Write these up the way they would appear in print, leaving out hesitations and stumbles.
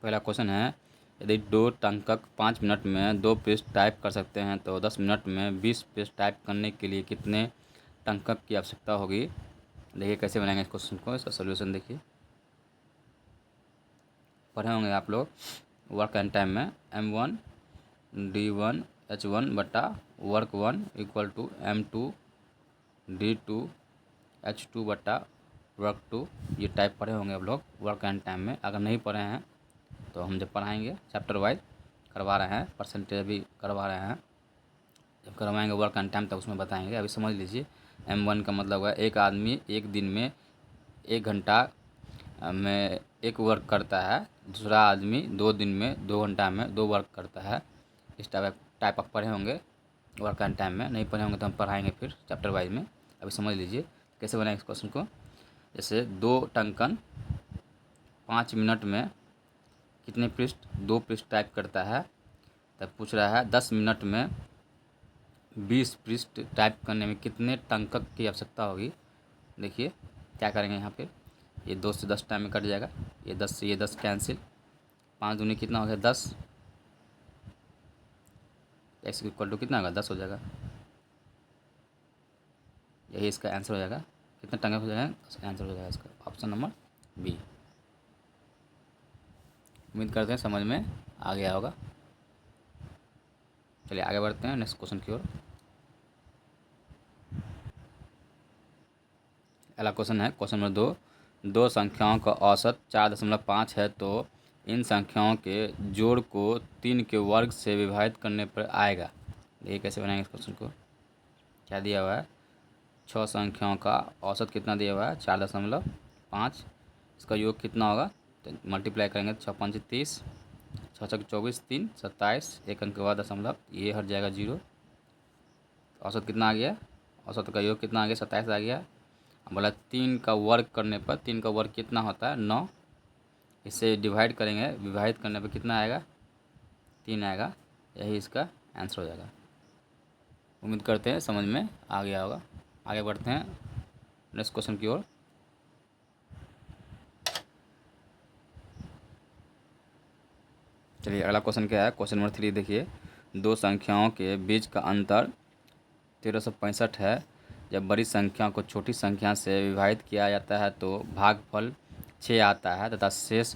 पहला क्वेश्चन है, यदि दो टंकक 5 मिनट में 2 पृष्ठ टाइप कर सकते हैं तो 10 मिनट में 20 पृष्ठ टाइप करने के लिए कितने टंकक की आवश्यकता होगी। देखिए कैसे बनाएंगे इस क्वेश्चन को, इसका सोल्यूशन देखिए। पढ़े होंगे आप लोग वर्क एंड टाइम में M1 D1 H1 बटा work 1 equal to M2 D2 H2 बटा वर्क 2। ये टाइप पढ़े होंगे आप लोग वर्क एंड टाइम में। अगर नहीं पढ़े हैं तो हम जब पढ़ाएंगे चैप्टर वाइज करवा रहे हैं, परसेंटेज भी करवा रहे हैं, जब करवाएंगे वर्क एंड टाइम तब उसमें बताएंगे। अभी समझ लीजिए M1 का मतलब है एक आदमी एक दिन में 1 घंटा में एक वर्क करता है, दूसरा आदमी 2 दिन में 2 घंटा में 2 वर्क करता है। इस टाइप आप पढ़े होंगे वर्क एंड टाइम में। नहीं पढ़े होंगे तो हम पढ़ाएंगे फिर चैप्टर वाइज में। अभी समझ लीजिए कैसे बनाएंगे इस क्वेश्चन को। जैसे 2 टंकन 5 मिनट में कितने पृष्ठ 2 पृष्ठ टाइप करता है, तब पूछ रहा है 10 मिनट में 20 पृष्ठ टाइप करने में कितने टंकक की आवश्यकता होगी। देखिए क्या करेंगे यहाँ पे, ये 2 से 10 टाइम में कट जाएगा, ये 10 से ये 10 कैंसिल, 5 दूनी कितना हो गया 10, x इक्वल टू कितना होगा 10 हो जाएगा। यही इसका आंसर हो जाएगा। कितना टंकक हो जाएगा, इसका आंसर हो जाएगा इसका ऑप्शन नंबर बी। उम्मीद करते हैं समझ में आ गया होगा। चलिए आगे बढ़ते हैं नेक्स्ट क्वेश्चन की ओर। अगला क्वेश्चन है क्वेश्चन नंबर 2। 2 संख्याओं का औसत 4.5 है तो इन संख्याओं के जोड़ को 3 के वर्ग से विभाजित करने पर आएगा। देखिए कैसे बनाएंगे इस क्वेश्चन को। क्या दिया हुआ है, 6 संख्याओं का औसत कितना दिया हुआ है 4.5, इसका योग कितना होगा तो मल्टीप्लाई करेंगे तो 6 5 30, 6 6 24, 3 27, एक अंक के बाद दशमलव, ये हट जाएगा 0। औसत कितना आ गया, औसत का योग कितना आ गया 27 आ गया। बोला 3 का वर्ग करने पर 3 का वर्ग कितना होता है 9, इसे डिवाइड करेंगे, विभाजित करने पर कितना आएगा 3 आएगा। यही इसका आंसर हो जाएगा। उम्मीद करते हैं समझ में आ गया होगा। आगे बढ़ते हैं नेक्स्ट क्वेश्चन की ओर। चलिए अगला क्वेश्चन क्या है, क्वेश्चन नंबर 3 देखिए। 2 संख्याओं के बीच का अंतर 1365 है। जब बड़ी संख्या को छोटी संख्या से विभाजित किया जाता है तो भागफल 6 आता है तथा शेष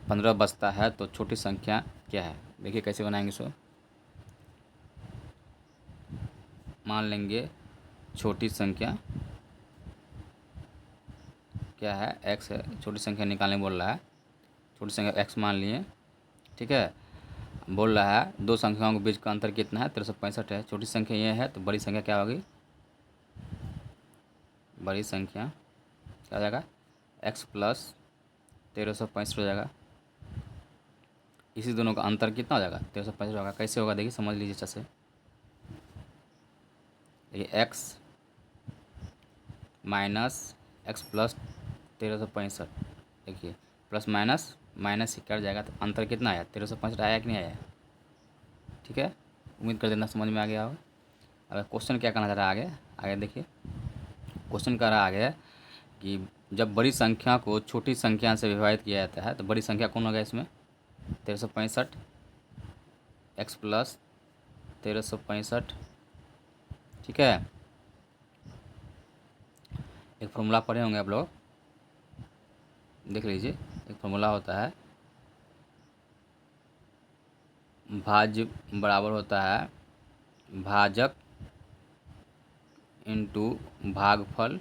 15 बचता है, तो छोटी संख्या क्या है। देखिए कैसे बनाएंगे इसको। मान लेंगे छोटी संख्या क्या है, x है, छोटी संख्या निकालने बोल रहा है, छोटी संख्या x मान लिए, ठीक है। बोल रहा है 2 संख्याओं के बीच का अंतर कितना है 1365 है। छोटी संख्या ये है तो बड़ी संख्या क्या होगी, बड़ी संख्या क्या हो जाएगा x प्लस 1365 हो जाएगा। इसी दोनों का अंतर कितना हो जाएगा 1365 होगा। कैसे होगा देखिए समझ लीजिए अच्छे से। देखिए x माइनस एक्स प्लस 1365, देखिए प्लस माइनस माइनस ही कट जाएगा तो अंतर कितना आया 1365 आया कि नहीं आया, ठीक है। उम्मीद कर देना समझ में आ गया होगा। अगर क्वेश्चन क्या कहना चाह रहा है आगे, आगे देखिए क्वेश्चन कह रहा है आगे कि जब बड़ी संख्या को छोटी संख्या से विभाजित किया जाता है तो बड़ी संख्या कौन होगा इसमें 1365, एक्स प्लस 1365, ठीक है। एक फॉर्मूला पढ़े होंगे आप लोग, देख लीजिए। एक फॉर्मूला होता है भाज्य बराबर होता है भाजक इंटू भागफल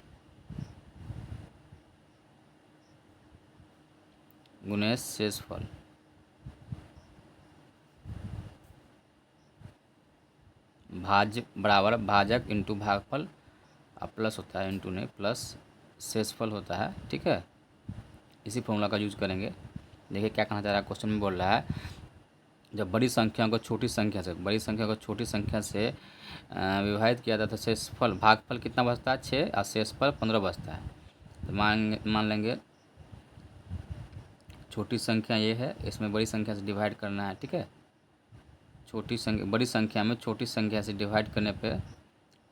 गुणे शेषफल। भाज्य बराबर भाजक इंटू भागफल, अब प्लस होता है इंटू नहीं प्लस शेषफल होता है, ठीक है। इसी फॉर्मूला का यूज करेंगे। देखिए क्या कहना चाह रहा है, क्वेश्चन में बोल रहा है जब बड़ी संख्या को छोटी संख्या से विभाजित किया जाता है तो शेषफल भागफल कितना बचता है 6 और शेषफल 15 बचता है। तो मान लेंगे छोटी संख्या ये है, इसमें बड़ी संख्या से डिवाइड करना है, ठीक है। बड़ी संख्या में छोटी संख्या से डिवाइड करने पे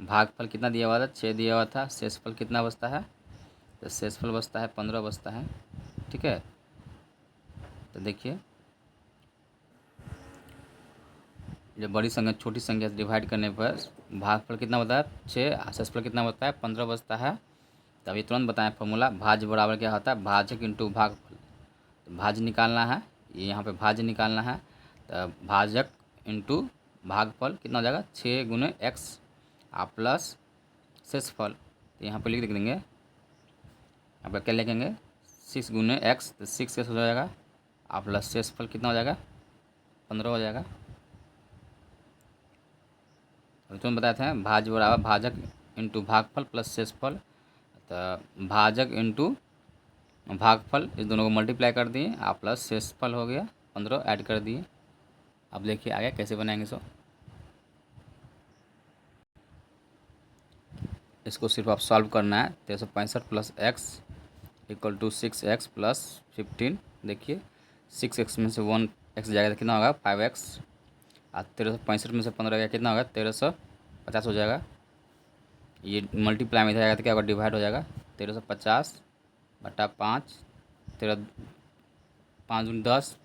भागफल कितना दिया हुआ था 6 दिया हुआ था, शेषफल कितना बचता है तो शेषफल बचता है 15 बचता है, ठीक है। तो देखिए जब बड़ी संख्या छोटी संख्या से डिवाइड करने पर भागफल कितना बता है 6, शेषफल कितना बचता है 15 बचता है। तो अभी तुरंत बताएं फॉर्मूला, भाज्य बराबर क्या होता है भाजक इंटू भागफल। तो भाज्य निकालना है, ये यहाँ पे भाज्य निकालना है, तो भाजक इंटू भागफल कितना हो जाएगा 6 गुने एक्स आप प्लस शेषफल। तो यहाँ पे लिख देंगे, यहाँ पर क्या लिखेंगे 6 गुने एक्स, तो 6 कैसे हो जाएगा आप प्लस शेषफल कितना हो जाएगा 15 हो जाएगा। अभी तुम बताए थे भाज्य बराबर भाजक इंटू भागफल प्लस शेषफल। तो भाजक इंटू भागफल इस दोनों को मल्टीप्लाई कर दिए आप प्लस शेषफल हो गया 15 ऐड कर दिए। अब देखिए आगे कैसे बनाएंगे सो, इसको सिर्फ आप सॉल्व करना है। 365 plus X equal to 6x plus 15। देखिए 6x में से 1x जाएगा तो कितना होगा 5x, और 1365 में से 15 गया कितना होगा 1350 हो जाएगा। ये मल्टीप्लाई में इधर आएगा तो क्या होगा डिवाइड हो जाएगा 1350 बटा 5, 13 5 दूनी 10,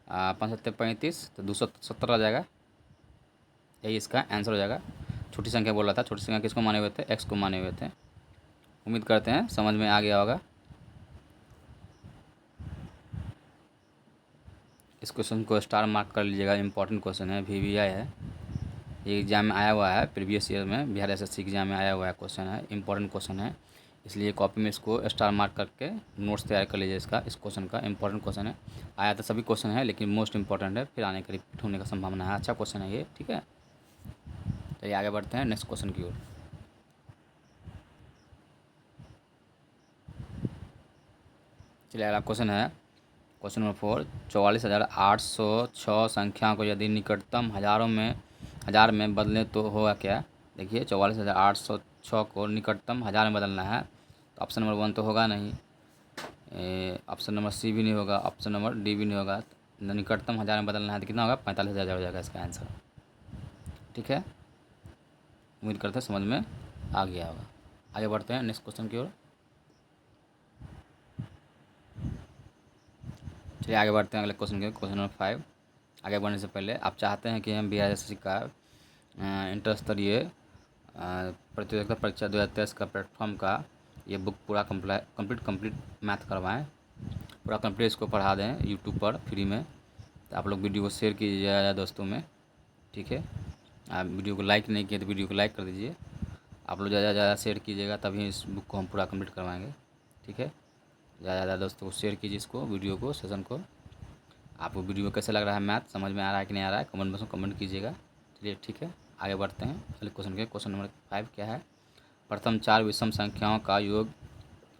5 7 35, तो 270 आ जाएगा। यही इसका आंसर हो जाएगा। छोटी संख्या बोल रहा था, छोटी संख्या किसको माने हुए थे एक्स को माने हुए थे। उम्मीद करते हैं समझ में आ गया होगा। इस क्वेश्चन को स्टार मार्क कर लीजिएगा, इंपॉर्टेंट क्वेश्चन है, VVI है, ये एग्जाम में आया हुआ है, प्रीवियस ईयर में बिहार SSC एग्जाम में आया हुआ है क्वेश्चन है, इंपॉर्टेंट क्वेश्चन है, इसलिए कॉपी में इसको स्टार मार्क करके नोट्स तैयार कर लीजिए। इसका इस क्वेश्चन का इंपॉर्टेंट क्वेश्चन है, आया तो सभी क्वेश्चन है लेकिन मोस्ट इंपॉर्टेंट है, फिर आने का रिपीट होने का संभावना है। अच्छा क्वेश्चन है ये, ठीक है। चलिए आगे बढ़ते हैं नेक्स्ट क्वेश्चन की ओर। चलिए अगला क्वेश्चन है क्वेश्चन नंबर 4, 44,806 संख्याओं को यदि निकटतम हज़ार में बदलें तो होगा क्या। देखिए 44,806 को निकटतम हज़ार में बदलना है, तो ऑप्शन नंबर 1 तो होगा नहीं, ऑप्शन नंबर C भी नहीं होगा, ऑप्शन नंबर D भी नहीं होगा। निकटतम हज़ार में बदलना है तो कितना होगा 45,000 हो जाएगा इसका आंसर, ठीक है। उम्मीद करते हैं समझ में आ गया होगा। आगे बढ़ते हैं नेक्स्ट क्वेश्चन की ओर। चलिए आगे बढ़ते हैं अगले क्वेश्चन के, क्वेश्चन नंबर 5। आगे बढ़ने से पहले आप चाहते हैं कि हम बिहार SSC का इंटर स्तरीय प्रतियोगिता परीक्षा 2023 का प्लेटफॉर्म का ये बुक पूरा कंप्लीट मैथ करवाएं, पूरा कंप्लीट इसको पढ़ा दें यूट्यूब पर फ्री में। तो आप लोग वीडियो को शेयर कीजिए दोस्तों में, ठीक है। आप वीडियो को लाइक नहीं किए तो वीडियो को लाइक कर दीजिए, आप लोग ज़्यादा शेयर कीजिएगा तभी इस बुक को हम पूरा कंप्लीट करवाएंगे, ठीक है। ज़्यादा दोस्तों को शेयर कीजिए इसको, वीडियो को, सेशन को। आपको वीडियो कैसे लग रहा है, मैथ समझ में आ रहा है कि नहीं आ रहा है, कमेंट बॉक्स में कमेंट कीजिएगा। चलिए ठीक है आगे बढ़ते हैं अगले क्वेश्चन के। क्वेश्चन नंबर 5 क्या है, प्रथम 4 विषम संख्याओं का योग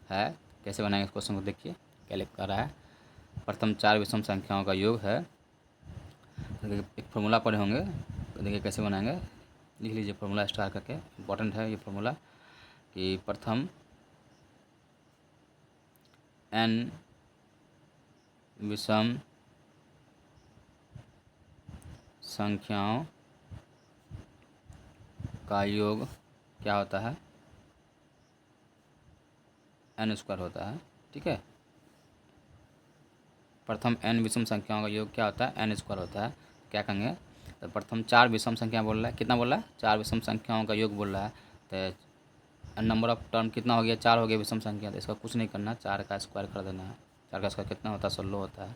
है। कैसे बनाएंगे इस क्वेश्चन को, देखिए क्या लिख कर रहा है, प्रथम 4 विषम संख्याओं का योग है। एक फार्मूला पढ़े होंगे, तो देखिए कैसे बनाएंगे, लिख लीजिए फार्मूला स्टार करके, इंपॉर्टेंट है ये फार्मूला कि प्रथम n विषम संख्याओं का योग क्या होता है n² होता है, ठीक है। प्रथम n विषम संख्याओं का योग क्या होता है n² होता है। क्या कहेंगे, तो प्रथम 4 विषम संख्या बोल रहा है, कितना बोल रहा है 4 विषम संख्याओं का योग बोल रहा है। तो नंबर ऑफ टर्म कितना हो गया 4 हो गया विषम संख्या, तो इसका कुछ नहीं करना, 4 का स्क्वायर कर देना है। 4 का स्क्वायर कितना होता है 16 होता है।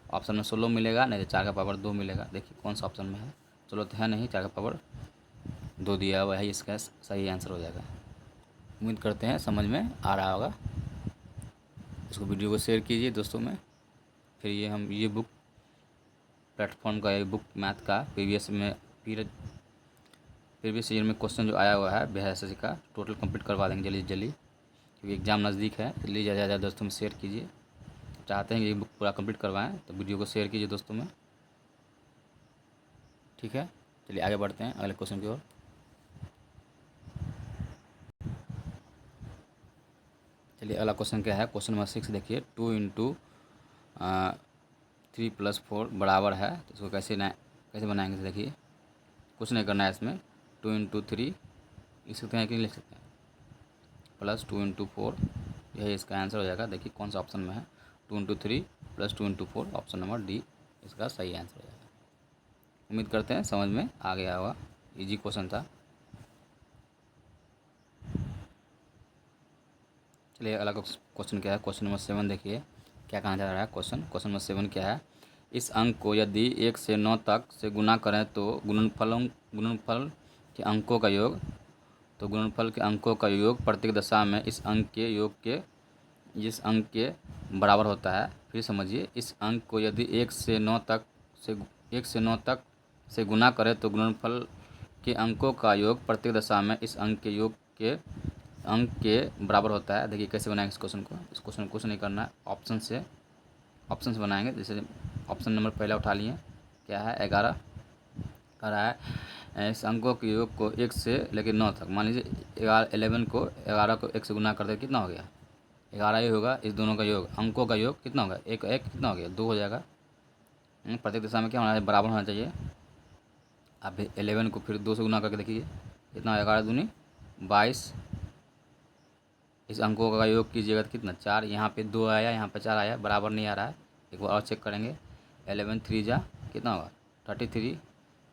ऑप्शन में 16 मिलेगा, नहीं तो 4 का पावर 2 मिलेगा। देखिए कौन सा ऑप्शन में है, 16 तो है नहीं, 4 का पावर 2 दिया हुआ है, इसका सही आंसर हो जाएगा। उम्मीद करते हैं समझ में आ रहा होगा। इसको वीडियो को शेयर कीजिए दोस्तों में। फिर ये बुक प्लेटफॉर्म का, ये बुक मैथ का प्रीवियस ईयर में क्वेश्चन जो आया हुआ है बिहार SSC का टोटल कंप्लीट करवा देंगे जल्दी, क्योंकि एग्ज़ाम नज़दीक है। इसलिए ज़्यादा दोस्तों में शेयर कीजिए। चाहते हैं कि ये बुक पूरा कंप्लीट करवाएं तो वीडियो को शेयर कीजिए दोस्तों में, ठीक है। चलिए आगे बढ़ते हैं अगले क्वेश्चन की ओर। चलिए अगला क्वेश्चन क्या है, क्वेश्चन नंबर 6 देखिए, 2 × 3 + 4 बराबर है। तो इसको कैसे बनाएंगे, तो देखिए कुछ नहीं करना है इसमें, 2 × 3 लिख सकते हैं कि नहीं लिख सकते हैं, प्लस 2 × 4, यही इसका आंसर हो जाएगा। देखिए कौन सा ऑप्शन में है, 2 × 3 + 2 × 4, ऑप्शन नंबर D इसका सही आंसर हो जाएगा। उम्मीद करते हैं समझ में आ गया होगा, इजी क्वेश्चन था। चलिए अगला क्वेश्चन क्या है, क्वेश्चन नंबर 7 देखिए क्या कहना चाह रहा है क्वेश्चन नंबर 7 क्या है। इस अंक को यदि 1 से 9 तक से गुना करें तो गुणनफल के अंकों का योग, तो गुणनफल के अंकों का योग प्रत्येक दशा में इस अंक के योग के जिस अंक के बराबर होता है। फिर समझिए, इस अंक को यदि 1 से 9 तक से गुना करें तो गुणनफल के अंकों का योग प्रत्येक दशा में इस अंक के बराबर होता है। देखिए कैसे बनाएंगे इस क्वेश्चन को। इस क्वेश्चन को कुछ नहीं करना है, ऑप्शन से बनाएंगे। जैसे ऑप्शन नंबर पहला उठा लिए, क्या है 11 कह रहा है इस अंकों के योग को 1 से लेकर 9 तक। मान लीजिए 11 को 11 को 1 से गुना कर दे, कितना हो गया 11 ही होगा। इस दोनों का योग, अंकों का योग कितना होगा, एक कितना हो गया 2 हो जाएगा। प्रत्येक दिशा में क्या होना है, बराबर होना चाहिए। अब 11 को फिर 2 से गुना करके देखिए कितना, 11 दूनी 22। इस अंकों का योग कीजिएगा तो कितना 4, यहाँ पे 2 आया, यहाँ पे 4 आया, बराबर नहीं आ रहा है। एक बार और चेक करेंगे, 11 3 जा कितना होगा 33।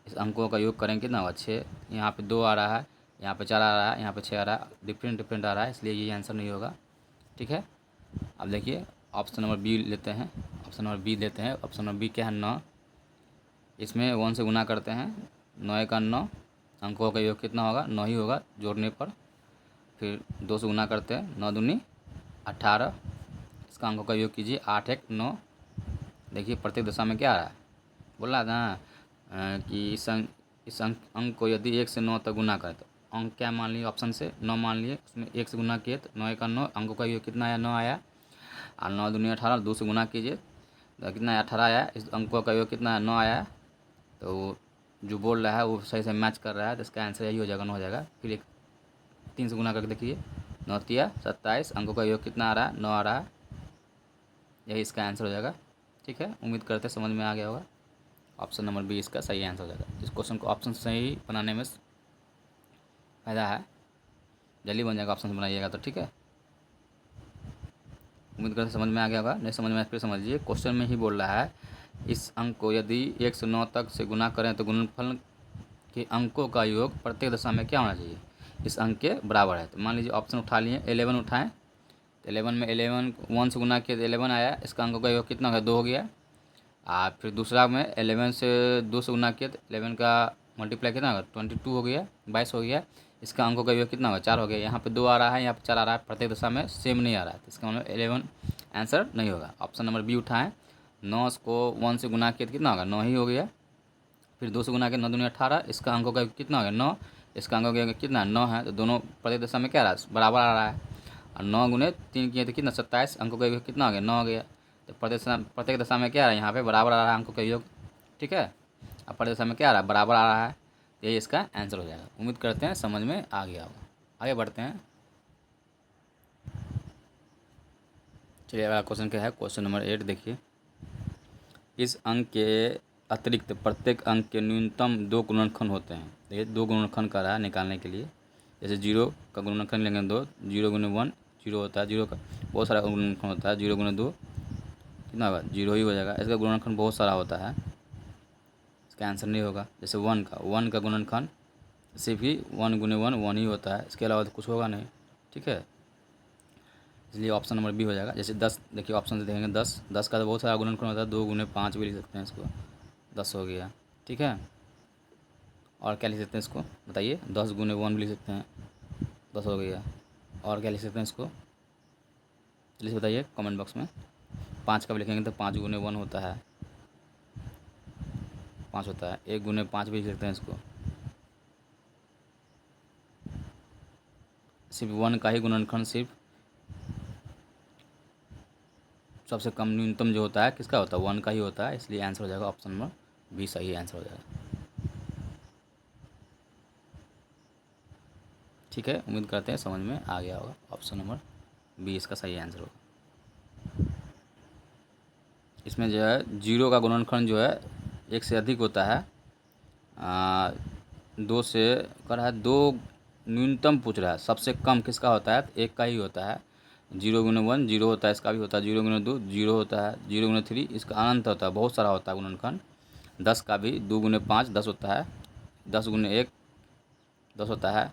इस अंकों का योग करेंगे कितना होगा 6, यहाँ पे 2 आ रहा है, यहाँ पे 4 आ रहा है, यहाँ पे 6 आ रहा है, डिफरेंट आ रहा है, इसलिए ये आंसर नहीं होगा। ठीक है, अब देखिए ऑप्शन नंबर बी लेते हैं। ऑप्शन नंबर बी क्या है 9। इसमें 1 से गुना करते हैं, 9 का 9, अंकों का योग कितना होगा 9 ही होगा जोड़ने पर। फिर 2 से गुना करते हैं, 9 दूनी 18। इसका अंकों का योग कीजिए, 8 1 9। देखिए प्रत्येक दशा में क्या आ रहा है, बोल रहा था कि इस अंक को यदि 1 से 9 तक गुना करें तो अंक क्या मान लिए, ऑप्शन से 9 मान लिए, उसमें 1 से गुना किए तो 9 का 9, अंकों का योग कितना आया 9 आया। और 9 दूनी 18, 2 से गुना कीजिए तो कितना आया 18 आया। इस अंकों का योग कितना है 9 आया। तो जो बोल रहा है वो सही से मैच कर रहा है, तो इसका आंसर यही हो जाएगा 9 हो जाएगा। फिर एक 3 से गुना करके देखिए, 9 तिया 27, अंकों का योग कितना आ रहा है 9 आ रहा है, यही इसका आंसर हो जाएगा। ठीक है, उम्मीद करते हैं समझ में आ गया होगा। ऑप्शन नंबर बी इसका सही आंसर हो जाएगा। इस क्वेश्चन को ऑप्शन सही बनाने में फ़ायदा है, जल्दी बन जाएगा ऑप्शन से बनाइएगा तो। ठीक है, उम्मीद करते समझ में आ गया होगा। नहीं समझ में फिर समझिए, क्वेश्चन में ही बोल रहा है इस अंक को यदि 1 से 9 तक से गुना करें तो गुणनफल के अंकों का योग प्रत्येक दशा में क्या होना चाहिए, इस अंक के बराबर है। तो मान लीजिए ऑप्शन उठा लिए, 11 उठाएं तो 11 में 11 1 से गुना किया तो 11 आया, इसका अंकों का योग कितना हो गया 2 हो गया। और फिर दूसरा में 11 से 2 से गुना किया तो 11 का मल्टीप्लाई कितना होगा 22 हो गया, 22 हो गया। इसका अंकों का योग कितना होगा 4 हो गया। यहाँ पे 2 आ रहा है, यहाँ पे 4 आ रहा है, प्रत्येक दशा में सेम नहीं आ रहा है, तो इसका मतलब 11 आंसर नहीं होगा। ऑप्शन नंबर बी उठाएं, 9 को 1 से गुना किया तो कितना होगा 9 ही हो गया। फिर 2 से गुना किया 9 दूनी 18, इसका अंकों का कितना हो गया 9, इसका अंकों का कितना 9 है। तो दोनों प्रत्येक दशा में क्या आ रहा है बराबर आ रहा है। और 9 गुने 3 किए तो कितना 27, अंकों का योग कितना हो गया 9 हो गया। तो प्रत्येक दशा में क्या आ रहा है यहाँ पे बराबर आ रहा है अंकों का योग। ठीक है, अब प्रत्येक दशा में क्या आ रहा है बराबर आ रहा है, यही इसका आंसर हो जाएगा। उम्मीद करते हैं समझ में आ गया होगा। आगे बढ़ते हैं, चलिए अगला क्वेश्चन क्या है, क्वेश्चन नंबर 8 देखिए। इस अंक के अतिरिक्त प्रत्येक अंक के न्यूनतम 2 गुणनखंड होते हैं। देखिए 2 गुणनखंड का रहा है निकालने के लिए। जैसे 0 का गुणनखंड लेंगे 2, 0 गुने 1 0 होता है, 0 का बहुत सारा गुणनखंड होता है, 0 गुने 2 कितना होगा 0 ही हो जाएगा। इसका गुणनखंड बहुत सारा होता है, इसका आंसर नहीं होगा। जैसे 1 का गुणनखंड सिर्फ ही 1 गुने 1 1 ही होता है, इसके अलावा तो कुछ होगा नहीं। ठीक है, इसलिए ऑप्शन नंबर बी हो जाएगा। जैसे 10 देखिए ऑप्शन से देखेंगे 10 का तो बहुत सारा गुणनखंड होता है, 2 गुने 5 भी लिख सकते हैं इसको, 10 हो गया। ठीक है, और क्या लिख सकते हैं इसको बताइए, 10 गुने 1 भी लिख सकते हैं, 10 हो गया। और क्या लिख सकते हैं इसको प्लीज़ बताइए कमेंट बॉक्स में। 5 का भी लिखेंगे तो 5 गुने 1 होता है, 5 होता है। 1 गुने 5 भी लिख सकते हैं इसको, सिर्फ 1 का ही गुणनखंड सिर्फ सबसे कम न्यूनतम जो होता है किसका होता है 1 का ही होता है, इसलिए आंसर हो जाएगा ऑप्शन नंबर बी सही आंसर हो जाएगा। ठीक है, उम्मीद करते हैं समझ में आ गया होगा। ऑप्शन नंबर बी इसका सही आंसर होगा। इसमें जो है 0 का गुणनखंड जो है 1 से अधिक होता है, 2 से कर है 2 न्यूनतम पूछ रहा है, सबसे कम किसका होता है तो 1 का ही होता है। 0 गुने 1 0 होता है, इसका भी होता है। 0 गुने 2 0 होता है, 0 गुने 3 इसका अनंत होता है, बहुत सारा होता है गुणनखंड। 10 का भी 2 गुने 5 10 होता है, 10 गुने 1 10 होता है।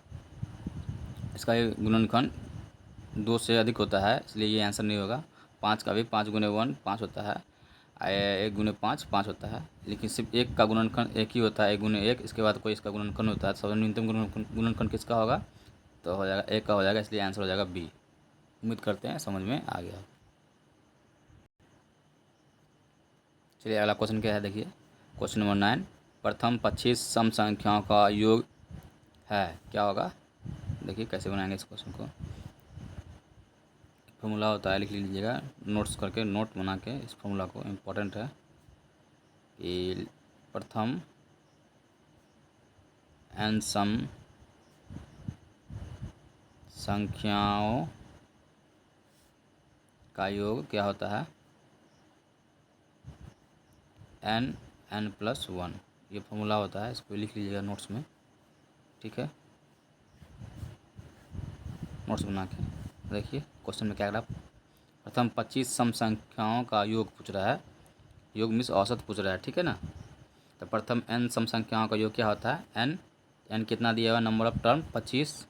इसका ये गुणनखंड 2 से अधिक होता है, इसलिए ये आंसर नहीं होगा। 5 का भी 5 गुने 1 5 होता है, 1 गुने 5 5 होता है, लेकिन सिर्फ 1 का गुणनखंड 1 ही होता है, 1 गुने 1। इसके बाद कोई इसका गुणनखंड होता है, सबसे न्यूनतम गुणनखंड किसका होगा, तो हो जाएगा 1 का हो जाएगा, इसलिए आंसर हो जाएगा बी। उम्मीद करते हैं समझ में आ गया। चलिए अगला क्वेश्चन क्या है, देखिए क्वेश्चन नंबर 9। प्रथम 25 सम संख्याओं का योग है, क्या होगा। देखिए कैसे बनाएंगे इस क्वेश्चन को। फॉर्मूला होता है, लिख लीजिएगा नोट्स करके, नोट बना के इस फॉर्मूला को, इम्पोर्टेंट है कि प्रथम n सम संख्याओं का योग क्या होता है, n+1। ये फॉर्मूला होता है, इसको लिख लीजिएगा नोट्स में, ठीक है। नोट्स बना के देखिए क्वेश्चन में क्या करा। प्रथम 25 सम संख्याओं का योग पूछ रहा है, योग मीन्स औसत पूछ रहा है, ठीक है ना। तो प्रथम n सम संख्याओं का योग क्या होता है, n कितना दिया हुआ, नंबर ऑफ टर्म 25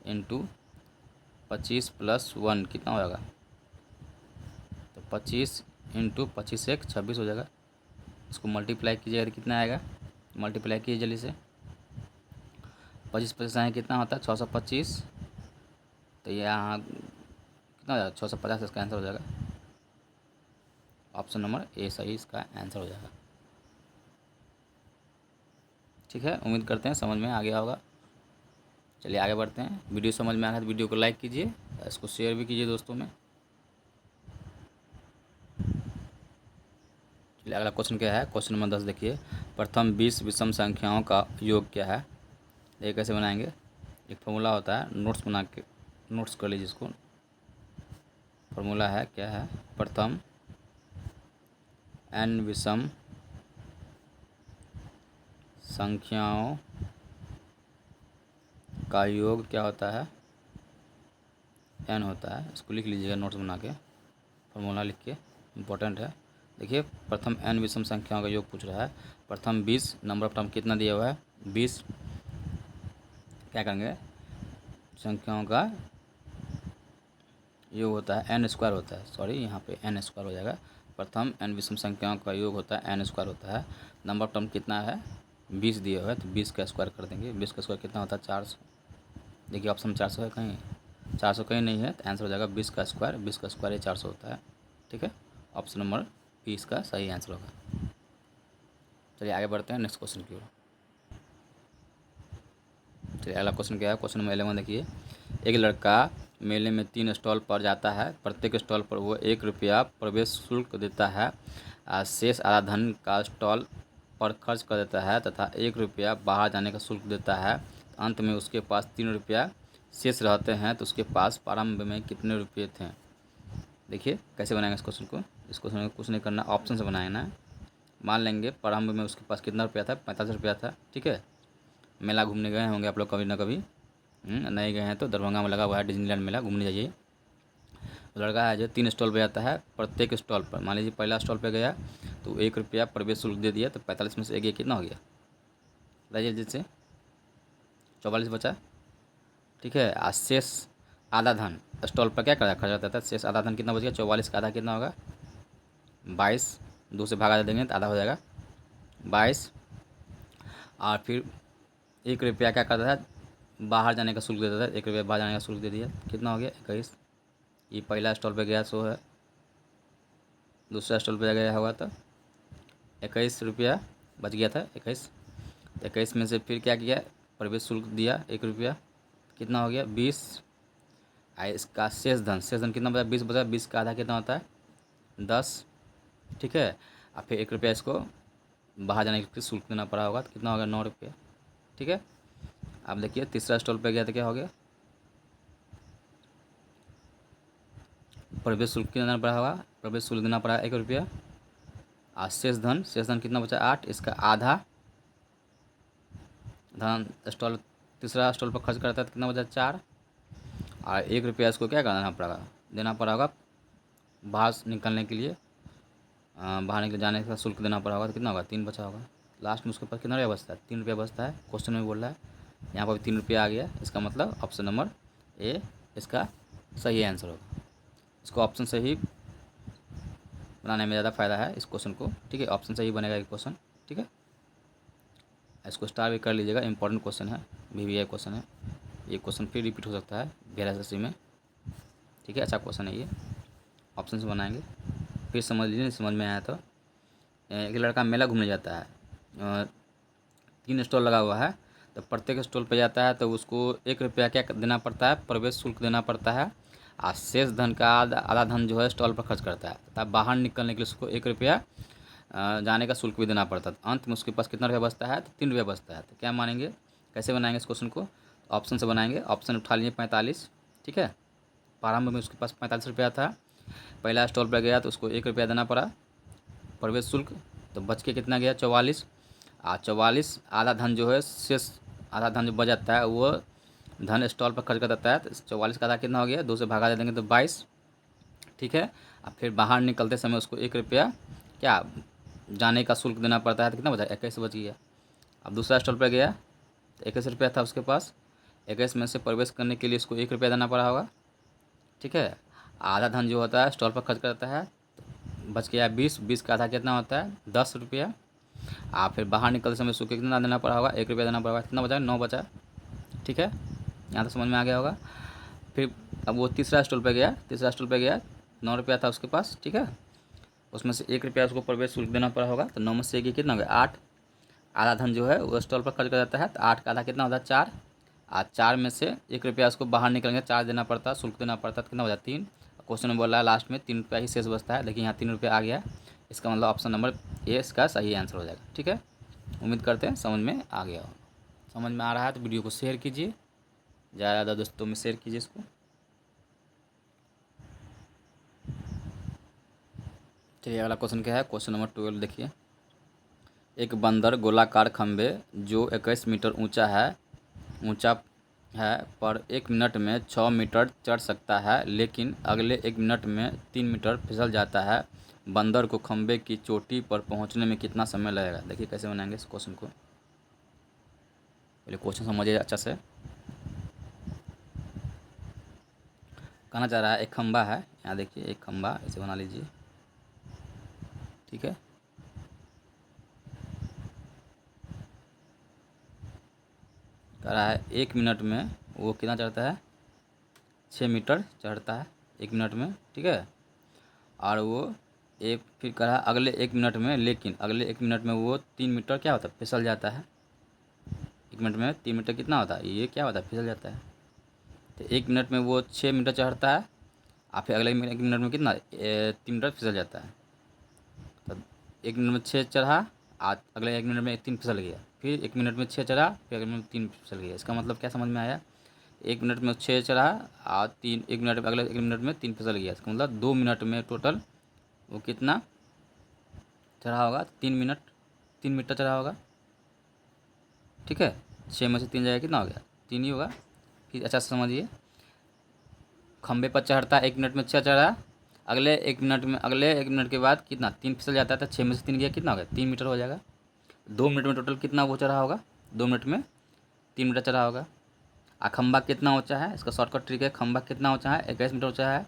इंटू 25 + 1 कितना हो जाएगा, तो 25 इंटू 25 1 26 हो जाएगा। इसको मल्टीप्लाई कीजिएगा तो कितना आएगा, मल्टीप्लाई कीजिए जल्दी से। 25 25 आए कितना होता है 625, तो ये यहाँ कितना हो जाएगा 650, इसका आंसर हो जाएगा। ऑप्शन नंबर ए सही इसका आंसर हो जाएगा, ठीक है। उम्मीद करते हैं समझ में आ गया होगा। चलिए आगे बढ़ते हैं। वीडियो समझ में आ रहा है तो वीडियो को लाइक कीजिए, इसको शेयर भी कीजिए दोस्तों में। चलिए अगला क्वेश्चन क्या है, क्वेश्चन नंबर 10 देखिए। प्रथम 20 विषम संख्याओं का योग क्या है, ये कैसे बनाएंगे। एक फॉर्मूला होता है, नोट्स बना के नोट्स कर लीजिए इसको। फॉर्मूला है क्या है, प्रथम n विषम संख्याओं का योग क्या होता है, n होता है। इसको लिख लीजिएगा नोट्स बना के, फॉर्मूला लिख के, इम्पोर्टेंट है। देखिए प्रथम n विषम संख्याओं का योग पूछ रहा है। प्रथम 20, नंबर ऑफ टर्म कितना दिया हुआ है 20, क्या करेंगे, संख्याओं का योग होता है n² होता है, सॉरी यहाँ पे n² हो जाएगा। प्रथम n विषम संख्याओं का योग होता है n² होता है। नंबर ऑफ टर्म कितना है 20 दिया हुआ है, तो 20 का स्क्वायर कर देंगे। 20 का स्क्वायर कितना होता है 400। देखिए ऑप्शन 400 है, कहीं 400 कहीं नहीं है, तो आंसर हो जाएगा 20 का स्क्वायर। 20 का स्क्वायर ही 400 होता है, ठीक है। ऑप्शन नंबर 20 का सही आंसर होगा। चलिए आगे बढ़ते हैं नेक्स्ट क्वेश्चन की ओर। चलिए अगला क्वेश्चन क्या है, क्वेश्चन नंबर 11 देखिए। एक लड़का मेले में 3 स्टॉल पर जाता है, प्रत्येक स्टॉल पर वो 1 रुपया प्रवेश शुल्क देता है, शेष आधा धन का स्टॉल पर खर्च कर देता है तथा 1 रुपया बाहर जाने का शुल्क देता है। अंत में उसके पास 3 रुपया शेष रहते हैं, तो उसके पास प्रारंभ में कितने रुपये थे। देखिए कैसे बनाएंगे इस क्वेश्चन को। इस क्वेश्चन में कुछ नहीं करना, ऑप्शन से बनाना है। मान लेंगे प्रारंभ में उसके पास कितना रुपया था, 45 रुपया था, ठीक है। मेला घूमने गए होंगे आप लोग कभी ना कभी, नहीं गए हैं तो दरभंगा में लगा हुआ है डिज्नीलैंड मेला, घूमने जाइए। लड़का है जो 3 स्टॉल पे जाता है, प्रत्येक स्टॉल पर मान लीजिए पहला स्टॉल पे गया तो 1 रुपया प्रवेश शुल्क दे दिया, तो 45 में से एक कितना हो गया, बताइए जिससे 44 बचा, ठीक है। आज शेष आधा धन स्टॉल पर क्या खर्च होता था, शेष आधा धन कितना बच गया, 44 का आधा कितना होगा 22, 2 से भागा देंगे तो आधा हो जाएगा 22। और फिर 1 रुपया क्या करता था, बाहर जाने का शुल्क देता था, 1 रुपया बाहर जाने का शुल्क दे दिया, कितना हो गया 21। ये पहला स्टॉल पे गया 100 है, दूसरा स्टॉल पे गया होगा तो 21 रुपया बच गया था 21। 21 में से फिर क्या किया, प्रवेश शुल्क दिया 1 रुपया, कितना हो गया 20। इसका शेष धन कितना बचा 20 बचा, 20 का आधा कितना होता है 10, ठीक है। और फिर 1 रुपया इसको बाहर जाने के शुल्क देना पड़ा होगा, तो कितना हो गया 9 रुपया, ठीक है। अब देखिए तीसरा स्टॉल पे गया तो क्या हो गया, प्रवेश शुल्क कितना देना पड़ा होगा, प्रवेश शुल्क देना पड़ा 1 रुपया। और शेष धन कितना बचा 8, इसका आधा धन स्टॉल तीसरा स्टॉल पर खर्च करता है तो कितना बचा 4। और 1 रुपया इसको क्या करना पड़ेगा, देना पड़ा होगा बाहर निकलने के लिए, बाहर निकल जाने का शुल्क देना पड़ा होगा तो कितना होगा, 3 बचा होगा। लास्ट में उसके पास कितना रुपया बचता है, 3 रुपया बचता है। क्वेश्चन में बोल रहा है, यहाँ पर भी 3 रुपया आ गया। इसका मतलब ऑप्शन नंबर ए इसका सही आंसर होगा। इसको ऑप्शन सही बनाने में ज़्यादा फ़ायदा है इस क्वेश्चन को, ठीक है। ऑप्शन सही बनेगा ये क्वेश्चन, ठीक है। इसको स्टार भी कर लीजिएगा, इंपॉर्टेंट क्वेश्चन है, VVI क्वेश्चन है। ये क्वेश्चन फिर रिपीट हो सकता है BRSSC में, ठीक है। अच्छा क्वेश्चन है ये, ऑप्शन से बनाएंगे। फिर समझ लीजिए, समझ में आया तो एक लड़का मेला घूमने जाता है, 3 स्टॉल लगा हुआ है, तो प्रत्येक स्टॉल पे जाता है तो उसको 1 रुपया क्या देना पड़ता है, प्रवेश शुल्क देना पड़ता है। और शेष धन का आधा धन जो है स्टॉल पर खर्च करता है, तथा बाहर निकलने के लिए उसको 1 रुपया जाने का शुल्क भी देना पड़ता है। अंत में उसके पास कितना रुपया बचता है, तो 3 रुपया बचता है। तो क्या मानेंगे, कैसे बनाएंगे इस क्वेश्चन को, ऑप्शन से बनाएंगे। ऑप्शन उठा लीजिए 45, ठीक है। प्रारंभ में उसके पास 45 रुपया था, पहला स्टॉल पर गया तो उसको 1 रुपया देना पड़ा प्रवेश शुल्क, तो बच के कितना गया 44। 44 आधा धन जो है, शेष आधा धन जो बच जाता है वो धन स्टॉल पर खर्च कर देता है। तो 44 का आधा कितना हो गया, 2 से भागा दे देंगे तो 22, ठीक है। अब फिर बाहर निकलते समय उसको 1 रुपया क्या जाने का शुल्क देना पड़ता है, तो कितना बचा, 21 बच गया। अब दूसरा स्टॉल पर गया तो 21 रुपया था उसके पास, 21 में से प्रवेश करने के लिए उसको 1 रुपया देना पड़ा होगा, ठीक है। आधा धन जो होता है स्टॉल पर खर्च करता है, तो बच गया 20, 20 का आधा कितना होता है 10 रुपया। आप फिर बाहर निकलते समय उसको कितना देना पड़ा होगा, 1 रुपया देना पड़ा होगा, कितना बचा, 9 बचा, ठीक है। यहाँ तो समझ में आ गया होगा। फिर अब वो तीसरा स्टॉल पे गया, 9 रुपया था उसके पास, ठीक है। उसमें से 1 रुपया उसको प्रवेश शुल्क देना पड़ा होगा, तो 9 में से 1 कितना हो गया 8। आधा धन जो है वो स्टॉल पर खर्च कर जाता है, तो 8 का आधा कितना होता है 4। और 4 में से 1 रुपया उसको बाहर निकलेंगे 4 देना पड़ता है, शुल्क देना पड़ता है, तो कितना हो जाता है 3। क्वेश्चन में बोल रहा है लास्ट में 3 रुपया ही शेष बचता है, लेकिन यहाँ 3 रुपया आ गया। इसका मतलब ऑप्शन नंबर ए इसका सही आंसर हो जाएगा, ठीक है। उम्मीद करते हैं समझ में आ गया हो। समझ में आ रहा है तो वीडियो को शेयर कीजिए, ज़्यादा दोस्तों में शेयर कीजिए इसको। चलिए अगला क्वेश्चन क्या है, क्वेश्चन नंबर 12 देखिए। एक बंदर गोलाकार खंभे जो 21 मीटर ऊंचा है पर 1 मिनट में 6 मीटर चढ़ सकता है, लेकिन अगले 1 मिनट में 3 मीटर फिसल जाता है। बंदर को खंभे की चोटी पर पहुंचने में कितना समय लगेगा। देखिए कैसे बनाएंगे इस क्वेश्चन को, पहले क्वेश्चन समझिए अच्छा से। कहना चाह रहा है एक खंभा है, यहाँ देखिए एक खंभा ऐसे बना लीजिए, ठीक है। कह रहा है 1 मिनट में वो कितना चढ़ता है, 6 मीटर चढ़ता है 1 मिनट में, ठीक है। और वो एक फिर कह रहा है अगले 1 मिनट में, लेकिन अगले 1 मिनट में वो 3 मीटर क्या होता है फिसल जाता है। 1 मिनट में 3 मीटर कितना होता है, ये क्या होता है फिसल जाता है। तो 1 मिनट में वो 6 मीटर चढ़ता है, और फिर अगले 1 मिनट में कितना 3 मीटर फिसल जाता है। तो 1 मिनट में 6 चढ़ा, आज अगले 1 मिनट में 3 फिसल गया, फिर 1 मिनट में 6 चढ़ा, फिर अगले मिनट में 3 फिसल गया। इसका मतलब क्या समझ में आया, 1 मिनट में 6 चढ़ा और 3, 1 मिनट में अगले 1 मिनट में 3 फिसल गया। इसका मतलब 2 मिनट में टोटल वो कितना चढ़ा होगा, 3 मीटर चढ़ा होगा, ठीक है। 6 में से 3 जाएगा कितना हो गया, 3 ही होगा। फिर अच्छा से समझिए, खंबे पर चढ़ता है 1 मिनट में 6 चढ़ा, अगले 1 मिनट के बाद कितना 3 फिसल जाता है, तो 6 में से 3 गया कितना हो गया 3 मीटर हो जाएगा। 2 मिनट में टोटल कितना वो चढ़ा होगा, 2 मिनट में 3 मीटर चढ़ा होगा। खंबा कितना ऊंचा है, इसका शॉर्टकट ट्रिक है, खंबा कितना ऊंचा है 21 मीटर ऊंचा है,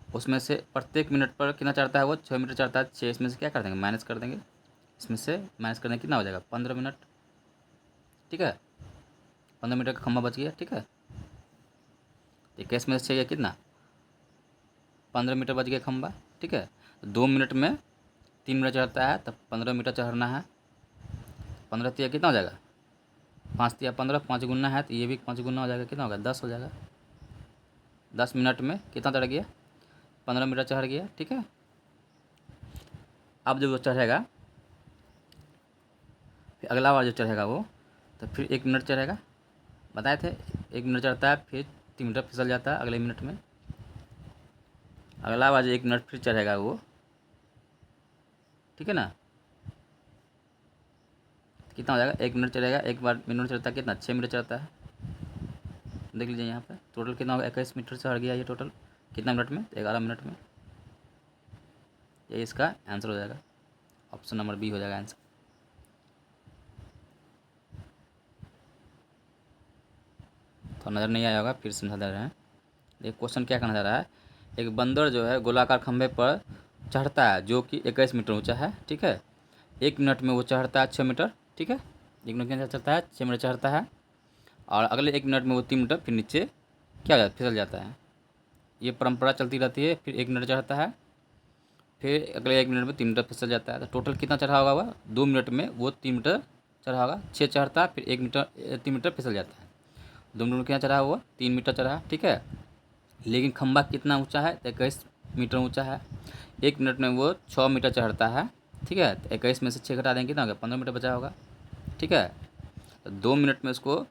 उसमें से प्रत्येक मिनट पर कितना चढ़ता है वो 6 मीटर चढ़ता है। 6 इसमें से क्या कर देंगे माइनस कर देंगे, इसमें से माइनस करने कितना हो जाएगा 15 मिनट, ठीक है। 15 मीटर का खंबा बच गया, ठीक है। 21 में से चाहिए कितना 15 मीटर बच गया खंबा, ठीक है। 2 मिनट में 3 मिनट चढ़ता है, तब 15 मीटर चढ़ना है। 15 तिया कितना हो जाएगा 5 तिया 15, 5 गुना है तो ये भी 5 गुना हो जाएगा, कितना होगा 10 हो जाएगा। 10 मिनट में कितना चढ़ गया 15 मीटर चढ़ गया, ठीक है। अब जो चढ़ेगा फिर अगला बार जो चढ़ेगा वो तो फिर 1 मिनट चढ़ेगा, बताए थे 1 मिनट चढ़ता है, फिर 3 मीटर फिसल जाता है अगले मिनट में। अगला बार जो 1 मिनट फिर चढ़ेगा वो, ठीक है ना। कितना हो जाएगा 1 मिनट चढ़ेगा, एक बार मिनट चढ़ता है कितना 6 मीटर चढ़ता है। देख लीजिए यहाँ पे टोटल कितना होगा 21 मीटर चढ़ गया ये टोटल, कितना मिनट में 11 मिनट में। यही इसका आंसर हो जाएगा। ऑप्शन नंबर बी हो जाएगा आंसर। तो नज़र नहीं आया होगा, फिर समझा दे रहे हैं। एक क्वेश्चन क्या कहना चाह रहा है, एक बंदर जो है गोलाकार खंभे पर चढ़ता है जो कि 21 मीटर ऊंचा है, ठीक है। 1 मिनट में वो चढ़ता है 6 मीटर, ठीक है। 1 मिनट के अंदर चढ़ता है 6 मीटर चढ़ता है, और अगले 1 मिनट में वो 3 मीटर फिर नीचे क्या हो जाता है, फिसल जाता है। ये परंपरा चलती रहती है। फिर 1 मिनट चढ़ता है, फिर अगले 1 मिनट में 3 मीटर फिसल जाता है। तो टोटल कितना चढ़ा होगा वह? 2 मिनट में वो 3 मीटर चढ़ा होगा। 6 चढ़ता है, फिर 1 मीटर 3 मीटर फिसल जाता है। 2 मिनट में कितना चढ़ा हुआ? 3 मीटर चढ़ा, ठीक है। लेकिन खंभा कितना ऊंचा है? तो 21 मीटर ऊंचा है। 1 मिनट में वो 6 मीटर चढ़ता है, ठीक है। तो 21 में से 6 घटा देंगे, कितना हो गया? 15 मीटर बचा होगा, ठीक है। तो 2 मिनट में उसको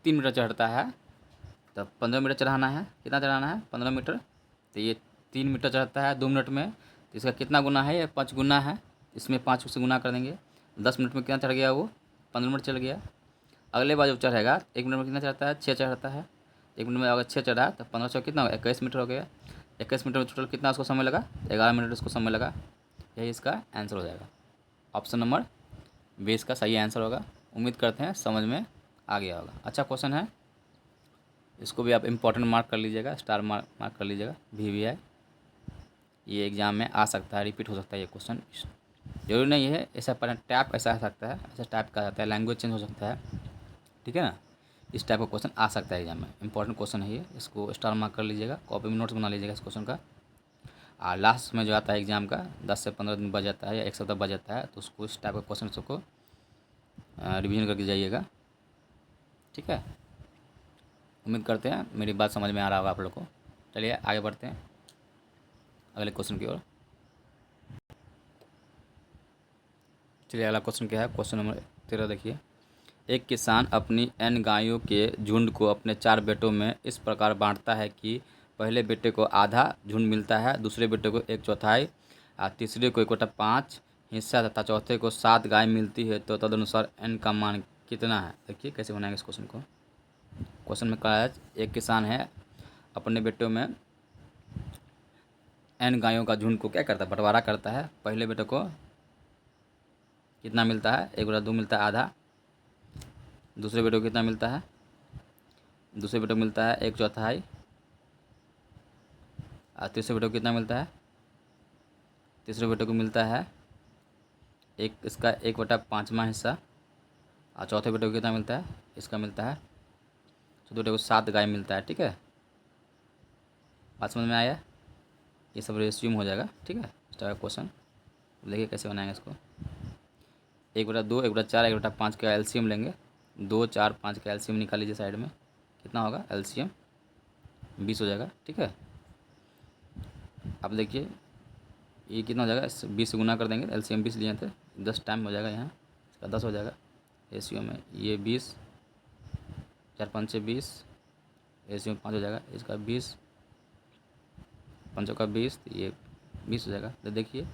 3 मीटर चढ़ता है, तो 15 मीटर चढ़ाना है। कितना चढ़ाना है? 15 मीटर। तो ये 3 मीटर चढ़ता है 2 मिनट में, तो इसका कितना गुना है? ये 5 गुना है। इसमें 5 से गुना कर देंगे। 10 मिनट में कितना चढ़ गया वो? 15 मिनट चढ़ गया। अगले बार जब चढ़ेगा 1 मिनट में कितना चढ़ता है? 6 चढ़ता है। 1 मिनट में अगर 6 चढ़ा तो 15 कितना होगा? 21 मीटर हो गया। 21 मीटर में टोटल कितना उसको समय लगा? 11 मिनट उसको समय लगा। यही इसका आंसर हो जाएगा। ऑप्शन नंबर बी इसका सही आंसर होगा। उम्मीद करते हैं समझ में आ गया होगा। अच्छा क्वेश्चन है, इसको भी आप इम्पोर्टेंट मार्क कर लीजिएगा, स्टार मार्क कर लीजिएगा। VVI ये एग्ज़ाम में आ सकता है, रिपीट हो सकता है ये क्वेश्चन। जरूरी नहीं है ऐसा टैप ऐसा आ सकता है, ऐसा टाइप का आ सकता है, लैंग्वेज चेंज हो सकता है, ठीक है ना। इस टाइप का क्वेश्चन आ सकता है एग्जाम में। इंपॉर्टेंट क्वेश्चन है ये, इसको स्टार मार्क कर लीजिएगा, कॉपी में नोट्स बना लीजिएगा इस क्वेश्चन का। और लास्ट में जो आता है एग्जाम का 10 से 15 दिन बच जाता है या 1 सप्ताह बच जाता है, तो उसको इस टाइप का क्वेश्चन सबको रिवीजन करके जाइएगा, ठीक है। उम्मीद करते हैं मेरी बात समझ में आ रहा होगा आप लोग को। चलिए आगे बढ़ते हैं अगले क्वेश्चन की ओर। चलिए अगला क्वेश्चन क्या है, क्वेश्चन नंबर 13 देखिए। एक किसान अपनी n गायों के झुंड को अपने 4 बेटों में इस प्रकार बांटता है कि पहले बेटे को आधा झुंड मिलता है, दूसरे बेटे को 1/4 और तीसरे को 1/5 हिस्सा तथा चौथे को 7 गाय मिलती है। तो तदनुसार n का मान कितना है? देखिए कैसे बनाएंगे इस क्वेश्चन को। क्वेश्चन में कहा है एक किसान है, अपने बेटों में n गायों का झुंड को क्या करता है? बंटवारा करता है। पहले बेटे को कितना मिलता है? 1/2 मिलता है, आधा। दूसरे बेटे को कितना मिलता है? दूसरे बेटे को मिलता है 1/4। और तीसरे बेटे को कितना मिलता है? तीसरे बेटे को मिलता है इसका 1/5वां हिस्सा। और चौथे बेटे को कितना मिलता है? इसका मिलता है, चौथे बेटे को 7 गाय मिलता है, ठीक है। बात समझ में आया? ये सब रेस्यूम हो जाएगा, ठीक है। इस तरह का क्वेश्चन देखिए कैसे बनाएंगे इसको। 1/2, 1/4, 1/5 का एलसीएम लेंगे। 2, 4, 5 का एलसीएम निकाल लीजिए साइड में। कितना होगा एलसीएम? 20 हो जाएगा, ठीक है। अब देखिए ये कितना हो जाएगा? 20 से गुना कर देंगे, एलसीएम 20 लिए थे, 10 टाइम हो जाएगा, यहाँ इसका 10 हो जाएगा। रेशियो में ये 20, 4 5 से 20, रेशियो में 5 हो जाएगा, इसका 20, 5 का 20, तो ये 20 हो जाएगा। तो देखिए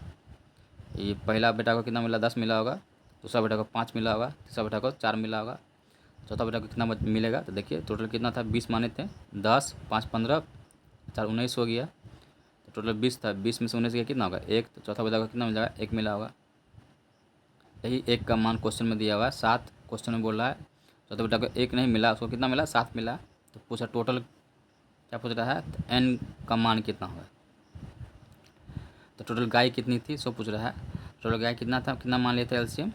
ये पहला बेटा को कितना मिला? 10 मिला होगा। दूसरा बेटा को 5 मिला होगा। तीसरा बेटा को 4 मिला होगा। चौथा बेटा को कितना मिलेगा? तो देखिए टोटल कितना था? 20 माने थे, 10, 5, 15, 4, 19 हो गया। तो टोटल 20 था, 20 में से 19 गया कितना होगा? 1। तो चौथा बेटा को कितना मिल जाएगा? 1 मिला होगा। यही 1 का मान क्वेश्चन में दिया हुआ है। 7 क्वेश्चन में बोल रहा है। चौथा बेटा को 1 नहीं मिला, उसको कितना मिला? 7 मिला। तो पूछा टोटल क्या पूछ रहा है? तो n का मान कितना होगा। तो टोटल गाय कितनी थी सो पूछ रहा है। टोटल गाय कितना था, कितना मान लिए थे एलसीएम?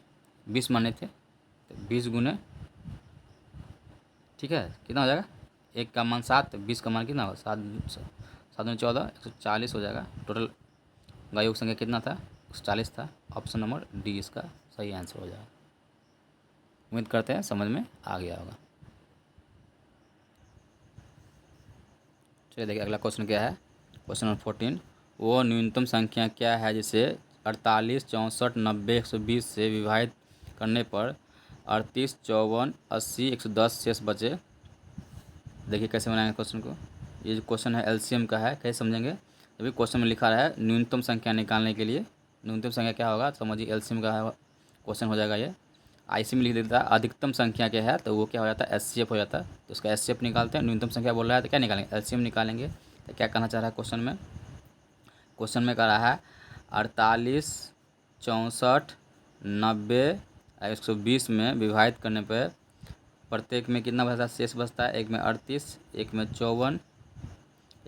20 माने थे। तो 20 गुने, ठीक है, कितना हो जाएगा? 1 का मान 7, 20 का मान कितना होगा? 7 7 में 14, 140 हो जाएगा। टोटल गायों की संख्या कितना था? 140 था। ऑप्शन नंबर डी इसका सही आंसर हो जाएगा। उम्मीद करते हैं समझ में आ गया होगा। चलिए देखिए अगला क्वेश्चन क्या है, क्वेश्चन नंबर 14। वो न्यूनतम संख्या क्या है जिसे 48, 64, 90, 120 से विभाजित करने पर 38, 54, 80, 110 शेष बचे? देखिए कैसे बनाएंगे क्वेश्चन को। ये जो क्वेश्चन है एलसीएम का है, कैसे समझेंगे? अभी क्वेश्चन में लिखा रहा है न्यूनतम संख्या निकालने के लिए। न्यूनतम संख्या क्या होगा समझिए, एलसीएम का क्वेश्चन हो जाएगा ये। आईसी में लिख देता है अधिकतम संख्या क्या है, तो वो क्या हो जाता है? एचसीएफ हो जाता है। तो उसका एचसीएफ निकालते हैं। न्यूनतम संख्या बोल रहा है तो क्या निकालेंगे? एलसीएम निकालेंगे। तो क्या कहना चाह रहा है क्वेश्चन में? क्वेश्चन में कह रहा है 48, 64, 90, 120 में विभाजित करने पर प्रत्येक में कितना बचता है, शेष बचता है। एक में 38, एक में 54,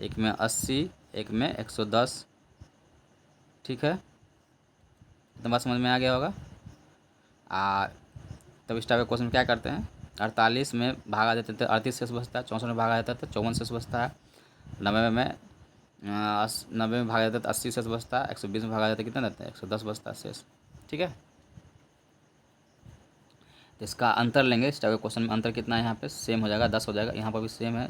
एक में 80, एक में 110। ठीक है, इतना बात समझ में आ गया होगा। तब इस टाइप के क्वेश्चन क्या करते हैं, 48 में भागा देते थे 38 शेष बचता है, 64 में भागा देता है 54 शेष बचता है, 90 में भागा देते तो 80 शेष बचता है, 120 में भागा देते कितना देते हैं, 110 बचता है शेष। ठीक है, तो इसका अंतर लेंगे। इस टाइप के क्वेश्चन में अंतर कितना है, यहाँ पे सेम हो जाएगा, 10 हो जाएगा। यहाँ पर भी सेम है,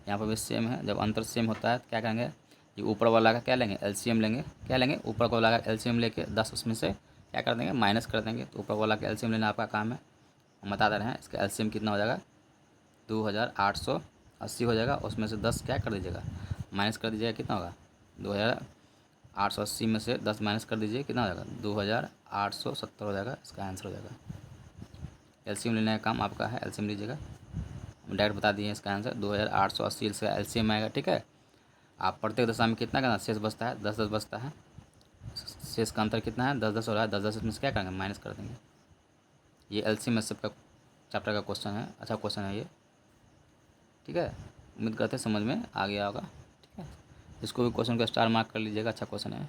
यहाँ पर भी सेम है। जब अंतर सेम होता है तो क्या करेंगे, ये ऊपर वाला का क्या लेंगे, एलसीएम लेंगे। क्या लेंगे, ऊपर वाला का एलसीएम लेके 10 उसमें से क्या कर देंगे, माइनस कर देंगे। तो ऊपर वाला का एलसीएम लेना आपका काम है, हम बता दे रहे हैं। इसका एलसीएम कितना हो जाएगा, 2880 हो जाएगा। उसमें से 10 क्या कर दीजिएगा, माइनस कर दीजिएगा। कितना होगा, 2880 में से 10 माइनस कर दीजिए, कितना हो जाएगा, 2870 हो जाएगा। इसका आंसर हो जाएगा। एलसीएम लेने का काम आपका है, एलसीएम लीजिएगा। हम डायरेक्ट बता दिए इसका आंसर 2880 इसका एलसीएम आएगा। ठीक है, आप प्रत्येक दशा में कितना करना, शेष बचता है 10 10 बचता है। शेष का अंतर कितना है, 10 10 हो रहा है, 10 10 इसमें से क्या करेंगे, माइनस कर देंगे। ये एलसीएम में सबका चैप्टर का क्वेश्चन है, अच्छा क्वेश्चन है ये। ठीक है, उम्मीद करते हैं समझ में आ गया होगा। ठीक है, इसको भी क्वेश्चन का स्टार मार्क कर लीजिएगा, अच्छा क्वेश्चन है।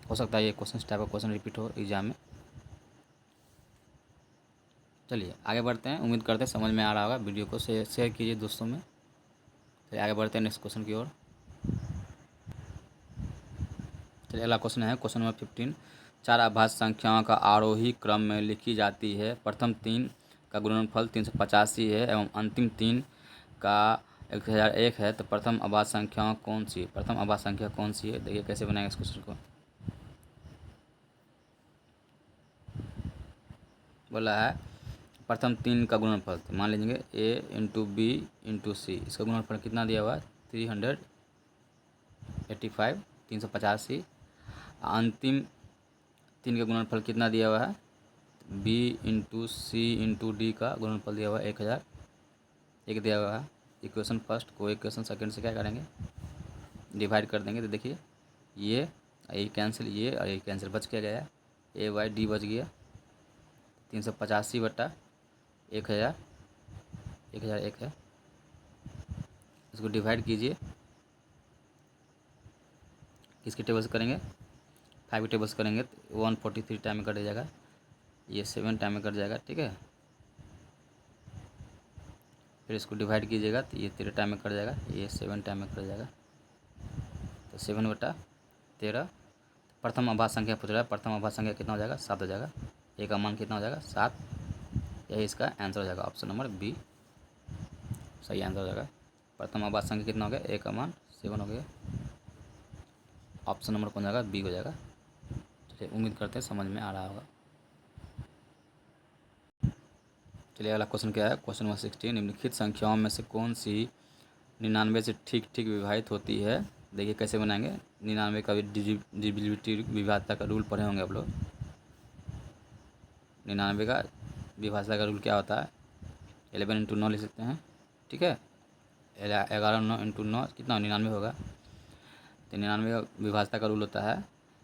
हो सकता है ये क्वेश्चन इस टाइप का क्वेश्चन रिपीट हो एग्जाम में। चलिए आगे बढ़ते हैं, उम्मीद करते हैं समझ में आ रहा होगा। वीडियो को शेयर कीजिए दोस्तों में। चलिए आगे बढ़ते हैं नेक्स्ट क्वेश्चन की ओर। चलिए अगला क्वेश्चन है क्वेश्चन नंबर 15। 4 अभाज्य संख्याओं का आरोही क्रम में लिखी जाती है। प्रथम 3 का गुणनफल 385 है एवं अंतिम 3 का 1001 है। तो प्रथम अभाज्य संख्या कौन सी है, प्रथम अभाज्य संख्या कौन सी है। देखिए कैसे बनाएंगे इस क्वेश्चन को। बोला है प्रथम 3 का गुणनफल, तो मान लीजिए a इंटू बी इंटू सी। इसका गुणनफल कितना दिया हुआ है, 385, 385। अंतिम 3 का गुणनफल कितना दिया हुआ है, b इंटू सी इंटू डी का गुणनफल दिया हुआ है 1001 दिया हुआ है। इक्वेशन फर्स्ट को इक्वेशन सेकंड से क्या करेंगे, डिवाइड कर देंगे। तो देखिए ये कैंसिल, ये और ये कैंसिल, बच क्या गया, ए वाई डी बच गया। 385 बटा 1001 है। इसको डिवाइड कीजिए, किसके टेबल से करेंगे, 5 के टेबल से करेंगे तो 143 टाइम में कट जाएगा, ये 7 टाइम में कट जाएगा। ठीक है, फिर इसको डिवाइड कीजिएगा तो ये 13 टाइम में कट जाएगा, ये 7 टाइम में कट जाएगा। तो 7 बटा 13। प्रथम अभाज्य संख्या पूछ रहा है, प्रथम अभाज्य संख्या कितना हो जाएगा, 7 हो जाएगा। ए का मान कितना हो जाएगा, 7। यही इसका आंसर हो जाएगा, ऑप्शन नंबर बी सही आंसर हो जाएगा। प्रथम अभाज्य संख्या कितना हो गया, ए का मान 7 हो गया। ऑप्शन नंबर कौन जाएगा, बी हो जाएगा। चलिए उम्मीद करते हैं समझ में आ रहा होगा। चलिए अगला क्वेश्चन क्या है, क्वेश्चन नंबर 16। निम्नलिखित संख्याओं में से कौन सी 99 से ठीक ठीक विभाजित होती है। देखिए कैसे बनाएंगे, 99 का भी डिविजिबिलिटी विभाज्यता का रूल पढ़े होंगे आप लोग। 99 का विभाज्यता का रूल क्या होता है, 11 इंटू 9 लिख सकते हैं। ठीक है, 11 9 इंटू 9 कितना 99 होगा। तो 99 का विभाज्यता का रूल होता है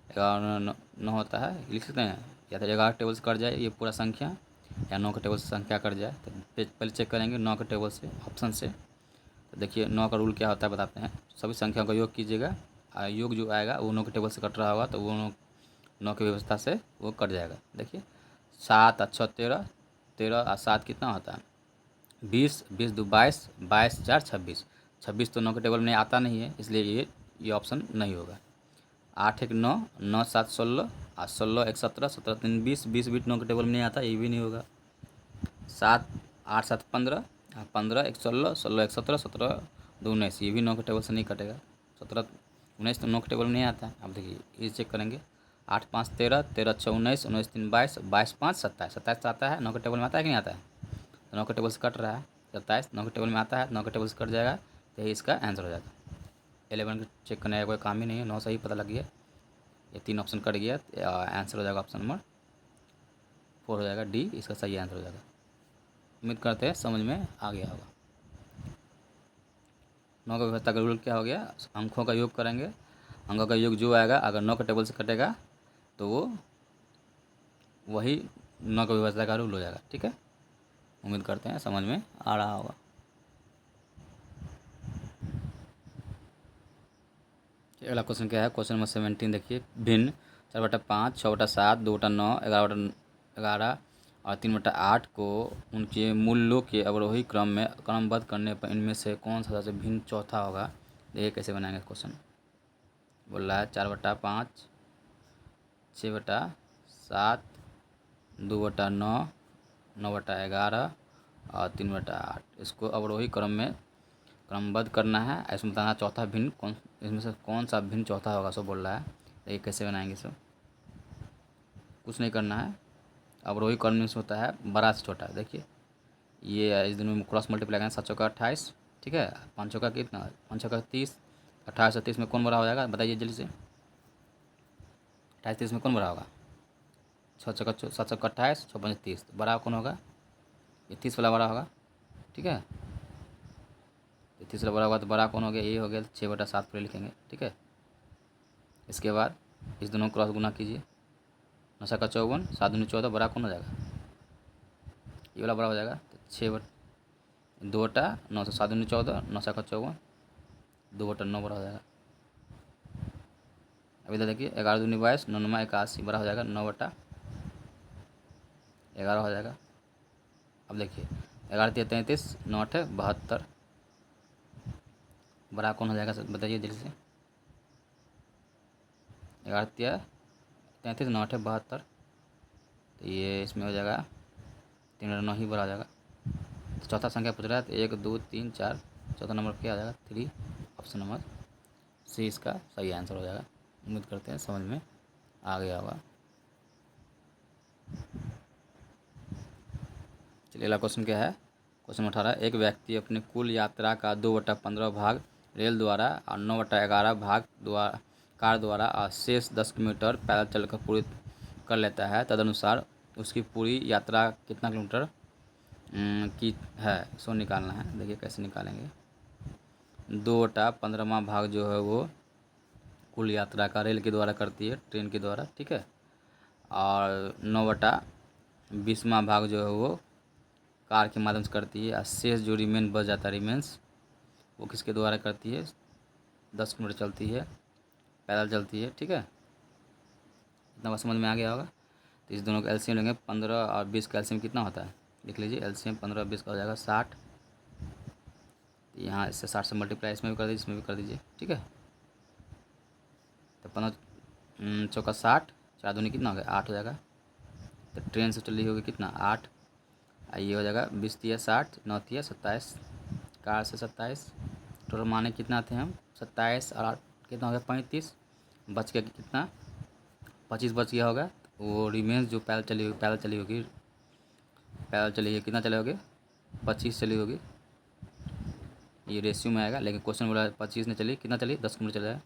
11 9 होता है, लिख सकते हैं। या तो 11 टेबल से कट जाए ये पूरा संख्या, या 9 के टेबल से संख्या कट जाए। तो पहले चेक करेंगे 9 के टेबल से ऑप्शन से। तो देखिए 9 का रूल क्या होता है बताते हैं। सभी संख्याओं का योग कीजिएगा, योग जो आएगा वो 9 के टेबल से कट रहा होगा, तो वो 9 की व्यवस्था से वो कट जाएगा। देखिए 7 अच्छा 13, 13 और 7 कितना होता है 20, 20 2 22, 22 4 26। 26 तो 9 के टेबल में आता नहीं है, इसलिए ये ऑप्शन नहीं होगा। 8 1 9, 9 7 16 और 16 1 17, 17 3 20, 20 भी 9 के टेबल में नहीं आता, ये भी नहीं होगा। 7 8 7 15, 15 1 16, 16 1 17, 17 2 19, ये भी 9 के टेबल से नहीं कटेगा। 17 19 तो 9 के टेबल में नहीं आता है। अब देखिए ये चेक करेंगे, 8 5 13, 13 6 19, 19 3 22, 22 5 27, 27 आता है 9 के टेबल में आता है कि नहीं आता है, तो 9 के टेबल से कट रहा है। 27 9 के टेबल में आता है, 9 के टेबल से कट जाएगा, तो यही इसका आंसर हो जाएगा। 11 को चेक करने का कोई काम ही नहीं है, 9 सही पता लग गया, ये 3 ऑप्शन कट गया, आंसर हो जाएगा ऑप्शन नंबर 4 हो जाएगा, डी इसका सही आंसर हो जाएगा। उम्मीद करते हैं समझ में आ गया होगा। 9 का व्यवस्था का रूल क्या हो गया, अंकों का योग करेंगे, अंकों का योग जो आएगा अगर 9 के टेबल से कटेगा तो वो वही 9 का विभाज्यता का रूल हो जाएगा। ठीक है, उम्मीद करते हैं समझ में आ रहा होगा। अगला क्वेश्चन क्या है, क्वेश्चन नंबर 17 देखिए। भिन्न 4/5, 6/7, 2/9, 11/11 और 3/8 को उनके मूल्यों के अवरोही क्रम में क्रमबद्ध करने पर इनमें से कौन सा सबसे भिन्न चौथा होगा। देखिए कैसे बनाएंगे क्वेश्चन। बोल रहा है 4/5, 6/7, 2/9, 9/11 और 3/8 इसको अवरोही क्रम में क्रमबद्ध करना है। इसमें बताना चौथा भिन्न कौन, इसमें से कौन सा भिन्न चौथा होगा, सब बोल रहा है। ये कैसे बनाएंगे सब, कुछ नहीं करना है। अवरोही क्रम में होता है बड़ा से छोटा। देखिए ये इस दिन में क्रॉस मल्टीप्लाई करेंगे, 7 चौका 28, ठीक है, 5 चौका कितना, 5 चौका 30, 28 और 30 में कौन बड़ा हो जाएगा, बताइए जल्दी से। 28 30 में कौन बड़ा होगा, 6 चौका 7 चौका 28, 6 5 30, तो बड़ा कौन होगा, ये 30 वाला बड़ा होगा। ठीक है, तीसरा बड़ा होगा तो बड़ा कौन हो गया, ये हो गया 6/7 पर लिखेंगे। ठीक है, इसके बाद इस दोनों क्रॉस गुना कीजिए, 9 का 54, 7 दूनी 14, बड़ा कौन हो जाएगा, ये वाला बड़ा हो जाएगा। तो 6/2 9, 7 दूनी 14, 9 का 54, 2/9 बड़ा हो जाएगा। अभी इधर देखिए 11 दूनी 22, 9 9 81 बड़ा हो जाएगा, 9/11 हो जाएगा। अब देखिए 11 3 33, 9 8 72, बड़ा कौन हो जाएगा बताइए जल्दी से। 11 3 33, 9 8 72, तो ये इसमें हो जाएगा 3/9 ही बड़ा हो जाएगा। तो चौथा संख्या पूछ रहा है, तो 1 2 3 4, चौथा नंबर क्या हो जाएगा 3, ऑप्शन नंबर सी इसका सही आंसर हो जाएगा। उम्मीद करते हैं समझ में आ गया होगा। चलिए अगला क्वेश्चन क्या है, क्वेश्चन 18। एक व्यक्ति अपनी कुल यात्रा का 2/15 भाग रेल द्वारा और 9/11 भाग कार द्वारा और शेष 10 किलोमीटर पैदल चलकर पूरी कर लेता है। तदनुसार उसकी पूरी यात्रा कितना किलोमीटर की है, सो निकालना है। देखिए कैसे निकालेंगे। 2/15वां भाग जो है वो कुल यात्रा का रेल के द्वारा करती है, ट्रेन के द्वारा। ठीक है, और 9/20वां भाग जो है वो कार के माध्यम से करती है। और शेष जो रिमेन बच जाता है, रिमेंस वो किसके द्वारा करती है, 10 किलोमीटर चलती है, पैदल चलती है। ठीक है, इतना बात समझ में आ गया होगा। तो इस दोनों का एलसीएम लेंगे, 15 और 20 का एलसीएम कितना होता है, लिख लीजिए। एलसीएम 15 और 20 का हो जाएगा 60। यहाँ इससे 60 से मल्टीप्लाई इसमें भी कर दीजिए, इसमें भी कर दीजिए। ठीक है, तो 15 चौका 60, 4 दूनी कितना हो गया 8 हो जाएगा। तो ट्रेन से चली होगी कितना 8, ये हो जाएगा 20 3 60, 9 3 27, कार से 27, टोटल माने कितना थे हम 27 और 8 कितना हो गया 35, बच गया कितना 25 बच गया होगा। वो रिमेंस जो पैदल चली होगी कितना चले होगी 25 चली होगी, ये रेशियो में आएगा। लेकिन क्वेश्चन बोला 25 ने चली, कितना चली 10 किलोमीटर चला है,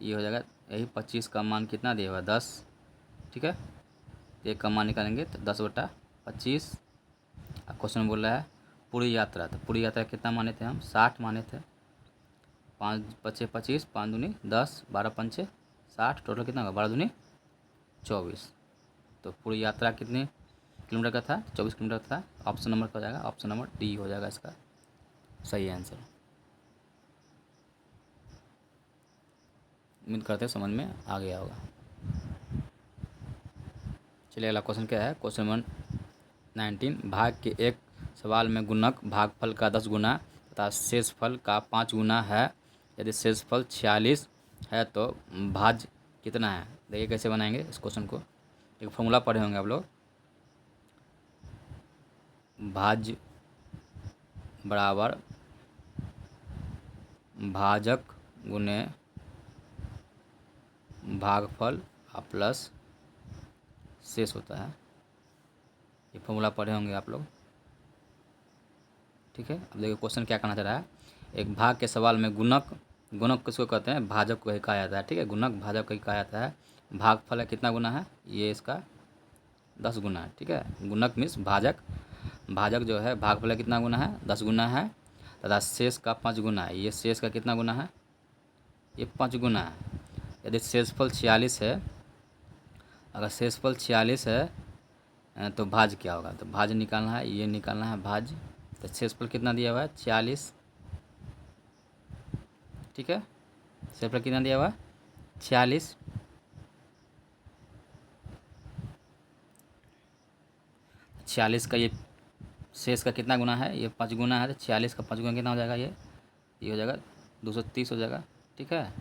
ये हो जाएगा यही 25 का मान कितना दिया हुआ 10। ठीक है, तो एक का मान निकालेंगे तो 10/25। क्वेश्चन बोल रहा है पूरी यात्रा, तो पूरी यात्रा कितना माने थे हम 60 माने थे। 5 5 25, 5 दूनी 10, 12 5 60, टोटल कितना होगा 12 दूनी 24। तो पूरी यात्रा कितने किलोमीटर का था, 24 किलोमीटर था। ऑप्शन नंबर का हो जाएगा, ऑप्शन नंबर डी हो जाएगा इसका सही आंसर। उम्मीद करते हैं समझ में आ गया होगा। चलिए अगला क्वेश्चन क्या है, क्वेश्चन नंबर 19। भाग के एक सवाल में गुणक भागफल का 10 गुना तथा शेषफल का 5 गुना है। यदि शेषफल 46 है तो भाज्य कितना है। देखिए कैसे बनाएंगे इस क्वेश्चन को। एक फॉर्मूला पढ़े होंगे आप लोग, भाज्य बराबर भाजक गुने भागफल प्लस शेष होता है। ये फॉर्मूला पढ़े होंगे आप लोग। ठीक है, अब देखिए क्वेश्चन क्या कहना चाह रहा है। एक भाग के सवाल में गुणक किसको कहते हैं, भाजक को ही कहा जाता है। ठीक है, गुणक भाजक को ही कहा जाता है। भागफल है कितना गुना है, ये इसका 10 गुना है। ठीक है, गुणक मीन्स भाजक जो है भागफल है कितना गुना है 10 गुना है, तथा शेष का 5 गुना है। ये शेष का कितना गुना है ये 5 गुना है। यदि शेषफल 46 है, अगर शेषफल 46 है तो भाज्य क्या होगा, तो भाज्य निकालना है, ये निकालना है भाज्य। तो शेषफल कितना दिया हुआ है 46, ठीक है। शेषफल कितना दिया हुआ है 46, 46 का ये शेष का कितना गुना है, ये 5 गुना है, तो 46 का 5 गुना कितना हो जाएगा, ये हो जाएगा 230 हो जाएगा, ठीक है।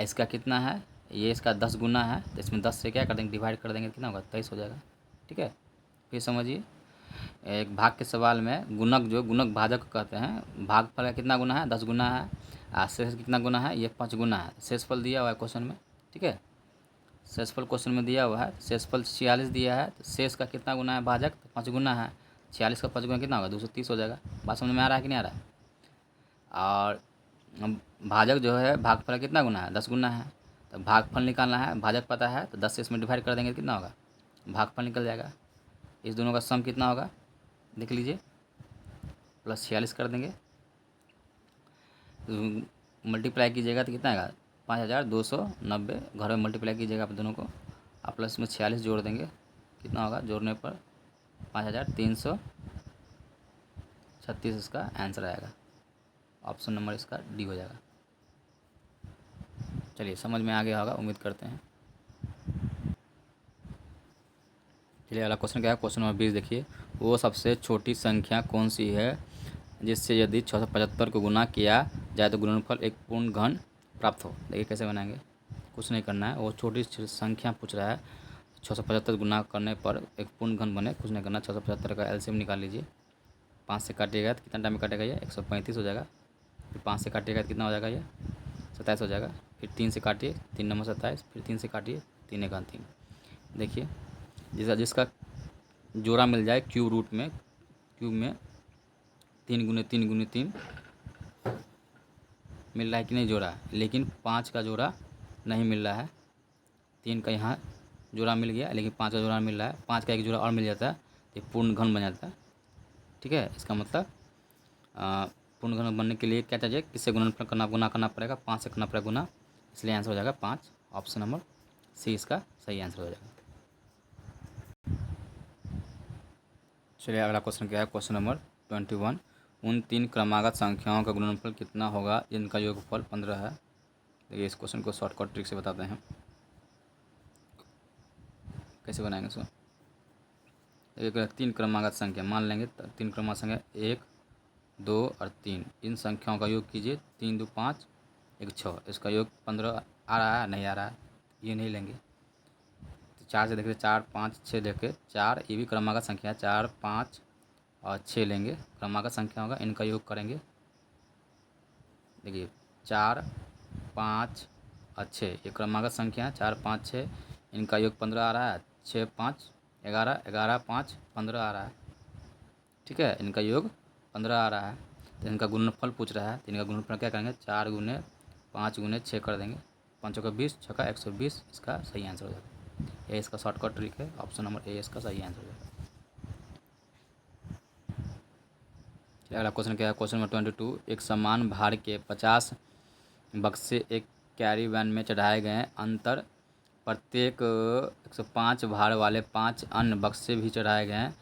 इसका कितना है, ये इसका 10 गुना है, तो इसमें 10 से क्या कर देंगे, डिवाइड कर देंगे, कितना होगा 23 हो जाएगा, ठीक है। फिर समझिए, एक भाग के सवाल में गुणक जो गुणक भाजक कहते हैं, भागफल का कितना गुना है 10 गुना है, शेष कितना गुना है, ये 5 गुना है। शेषफल दिया हुआ है क्वेश्चन में, ठीक है। शेषफल क्वेश्चन में दिया हुआ है, शेषफल 46 दिया है, तो शेष का कितना गुना है भाजक, तो 5 गुना है। 46 का 5 गुना कितना होगा 230 हो जाएगा। बात समझ में आ रहा है कि नहीं आ रहा है। और भाजक जो है भागफल का कितना गुना है 10 गुना है, तो भागफल निकालना है, भाजक पता है तो 10 से इसमें डिवाइड कर देंगे, कितना होगा भागफल निकल जाएगा। इस दोनों का सम कितना होगा देख लीजिए, प्लस 46 कर देंगे, मल्टीप्लाई कीजिएगा तो कितना आएगा 5290। घर में मल्टीप्लाई कीजिएगा आप दोनों को, आप प्लस में 46 जोड़ देंगे, कितना होगा जोड़ने पर 5336 इसका आंसर आएगा। ऑप्शन नंबर इसका डी हो जाएगा। चलिए समझ में आ गया होगा, उम्मीद करते हैं। चलिए अगला क्वेश्चन क्या है, क्वेश्चन नंबर 20 देखिए। वो सबसे छोटी संख्या कौन सी है जिससे यदि 675 को गुना किया जाए तो गुणनफल एक पूर्ण घन प्राप्त हो। देखिए कैसे बनाएंगे, कुछ नहीं करना है, वो छोटी संख्या पूछ रहा है, 675 गुना करने पर एक पूर्ण घन बने, कुछ नहीं करना। 675 का एलसीएम निकाल लीजिए, 5 से काटिएगा तो कितना टाइम में काटेगा, ये 135 हो जाएगा। फिर 5 से काटिएगा तो कितना हो जाएगा, ये 27 हो जाएगा। फिर 3 से काटिए, 3 नंबर 27, फिर 3 से काटिए, 3 1 3। देखिए जिसका जोड़ा मिल जाए क्यूब रूट में, क्यूब में 3 गुने 3 गुने 3 मिल रहा है कि नहीं जोड़ा, लेकिन 5 का जोड़ा नहीं मिल रहा है। 3 का यहाँ जोड़ा मिल गया, लेकिन 5 का जोड़ा मिल रहा है। 5 का एक जोड़ा और मिल जाता है तो पूर्ण घन बन जाता है, ठीक है। इसका मतलब पूर्ण घन बनने के लिए क्या चाहिए, किससे गुणनफल करना, गुना करना पड़ेगा, 5 से करना पड़ेगा गुना, इसलिए आंसर हो जाएगा 5। ऑप्शन नंबर सी इसका सही आंसर हो जाएगा। चलिए अगला क्वेश्चन क्या है, क्वेश्चन नंबर 21। उन 3 क्रमागत संख्याओं का गुणनफल कितना होगा जिनका योगफल 15 है। देखिए इस क्वेश्चन को शॉर्टकट ट्रिक से बताते हैं, कैसे बनाएंगे इसको। एक 3 क्रमागत संख्या मान लेंगे, 3 क्रमागत संख्या 1 2 और 3, इन संख्याओं का योग कीजिए, 3 2 5 1 6, इसका योग 15 आ रहा है, नहीं आ रहा है, ये नहीं लेंगे। तो 4 से देखिए, 4 5 6 देखे 4, ये भी क्रमागत संख्या है, 4 5 और 6 लेंगे, क्रमागत संख्या होगा, इनका योग करेंगे। देखिए 4 5 और 6 ये क्रमागत संख्या है, 4 5 6, इनका योग 15 आ रहा है, 6 5 11 11 5 15 आ रहा है, ठीक है। इनका योग 15 आ रहा है, तो इनका गुणनफल पूछ रहा है, तो इनका गुणनफल क्या करेंगे, 4 गुने 5 गुने 6 कर देंगे, 5 का 20 6 का 120, इसका सही आंसर हो जाएगा। ये इसका शॉर्टकट ट्रिक है, ऑप्शन नंबर ए इसका सही आंसर हो जाएगा। अगला क्वेश्चन क्या है, क्वेश्चन नंबर 22। एक समान भार के 50 बक्से एक कैरी वैन में चढ़ाए गए, अंतर प्रत्येक 105 भार वाले 5 अन्य बक्से भी चढ़ाए गए,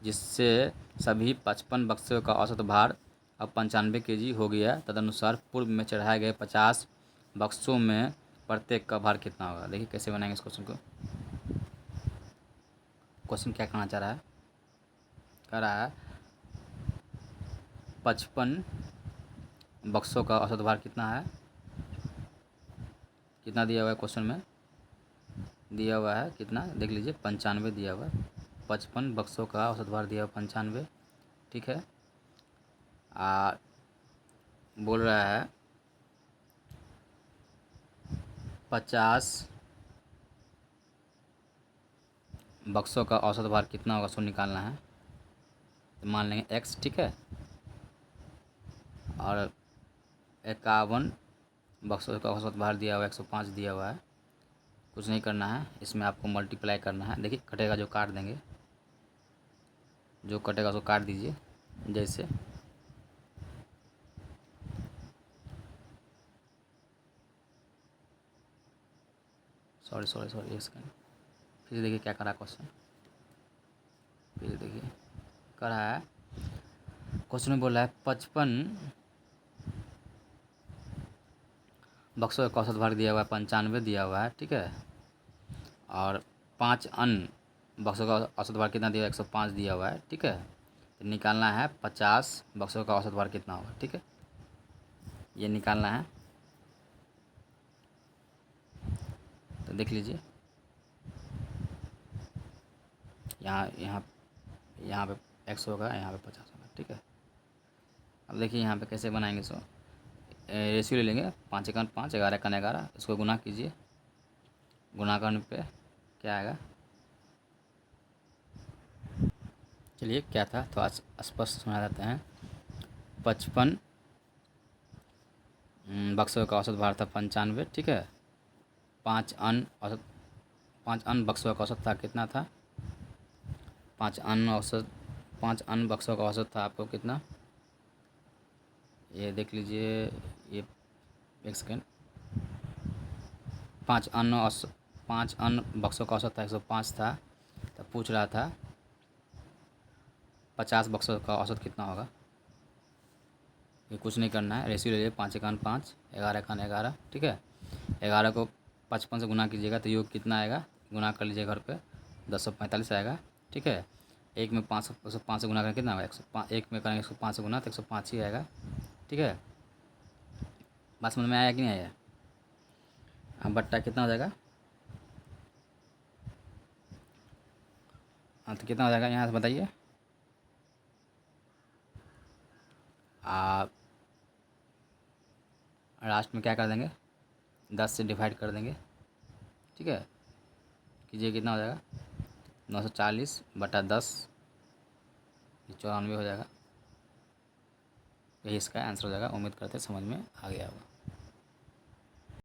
जिससे सभी 55 बक्सों का औसत भार अब 95 kg हो गया। तदनुसार पूर्व में चढ़ाए गए 50 बक्सों में प्रत्येक का भार कितना होगा। देखिए कैसे बनाएंगे इस क्वेश्चन को। क्वेश्चन क्या कहना चाह रहा है, कह रहा है 55 बक्सों का औसत भार कितना है, कितना दिया हुआ है क्वेश्चन में, दिया हुआ है कितना देख लीजिए, 95 दिया हुआ है। 55 बक्सों का औसत भार दिया हुआ 95, ठीक है। बोल रहा है 50 बक्सों का औसत भार कितना होगा, सो निकालना है। तो मान लेंगे x, ठीक है। और 51 बक्सों का औसत भार दिया हुआ है 105 दिया हुआ है, कुछ नहीं करना है, इसमें आपको मल्टीप्लाई करना है। देखिए कटेगा जो काट देंगे, जो कटेगा उसको काट दीजिए, जैसे सॉरी एक सेकंड, फिर से देखिए क्या करा क्वेश्चन, फिर देखिए करा है क्वेश्चन में, बोला है 55 बक्सों का औसत भार दिया हुआ है 95 दिया हुआ है, ठीक है, और 5 अन्य बक्सों का औसत भार कितना दिया हुआ है 105 दिया हुआ है, ठीक है। तो निकालना है 50 बक्सों का औसत भार कितना होगा, ठीक है, ये निकालना है। तो देख लीजिए यहाँ पे 100 होगा, यहाँ पे 50 होगा, ठीक है। अब देखिए यहाँ पे कैसे बनाएंगे, सो रेशियो ले लेंगे, 5 एकन 5, 11 एकन 11, इसको गुना कीजिए, गुना करने पे क्या आएगा, चलिए क्या था थोड़ा स्पष्ट सुना देते हैं। 55 बक्सों का औसत भार था 95, ठीक है। 5 अन्य बक्सों का औसत था कितना था, 5 अन्य बक्सों का औसत था आपको कितना, ये देख लीजिए, ये एक सेकेंड, 5 अन्य बक्सों का औसत था 105 था, तो पूछ रहा था 50 बक्सों का औसत कितना होगा। ये कुछ नहीं करना है, रेशियो ले लीजिए, 5 एकन 5, 11 एकन 11, ठीक है। 11 को 55 से गुना कीजिएगा तो योग कितना आएगा, गुना कर लीजिए घर पे, 1045 आएगा, ठीक है। एक में 105 से गुना करें कितना होगा, 105, एक में करेंगे 105 से गुना तो 105 ही आएगा, ठीक है। बात समझ में आया कि नहीं आया। अब बट्टा कितना हो जाएगा, हाँ तो कितना हो जाएगा यहाँ से बताइए, आप लास्ट में क्या कर देंगे, 10 से डिवाइड कर देंगे, ठीक है। कीजिए कितना हो जाएगा, 940/10, 94 हो जाएगा। यही इसका आंसर हो जाएगा। उम्मीद करते समझ में आ गया होगा।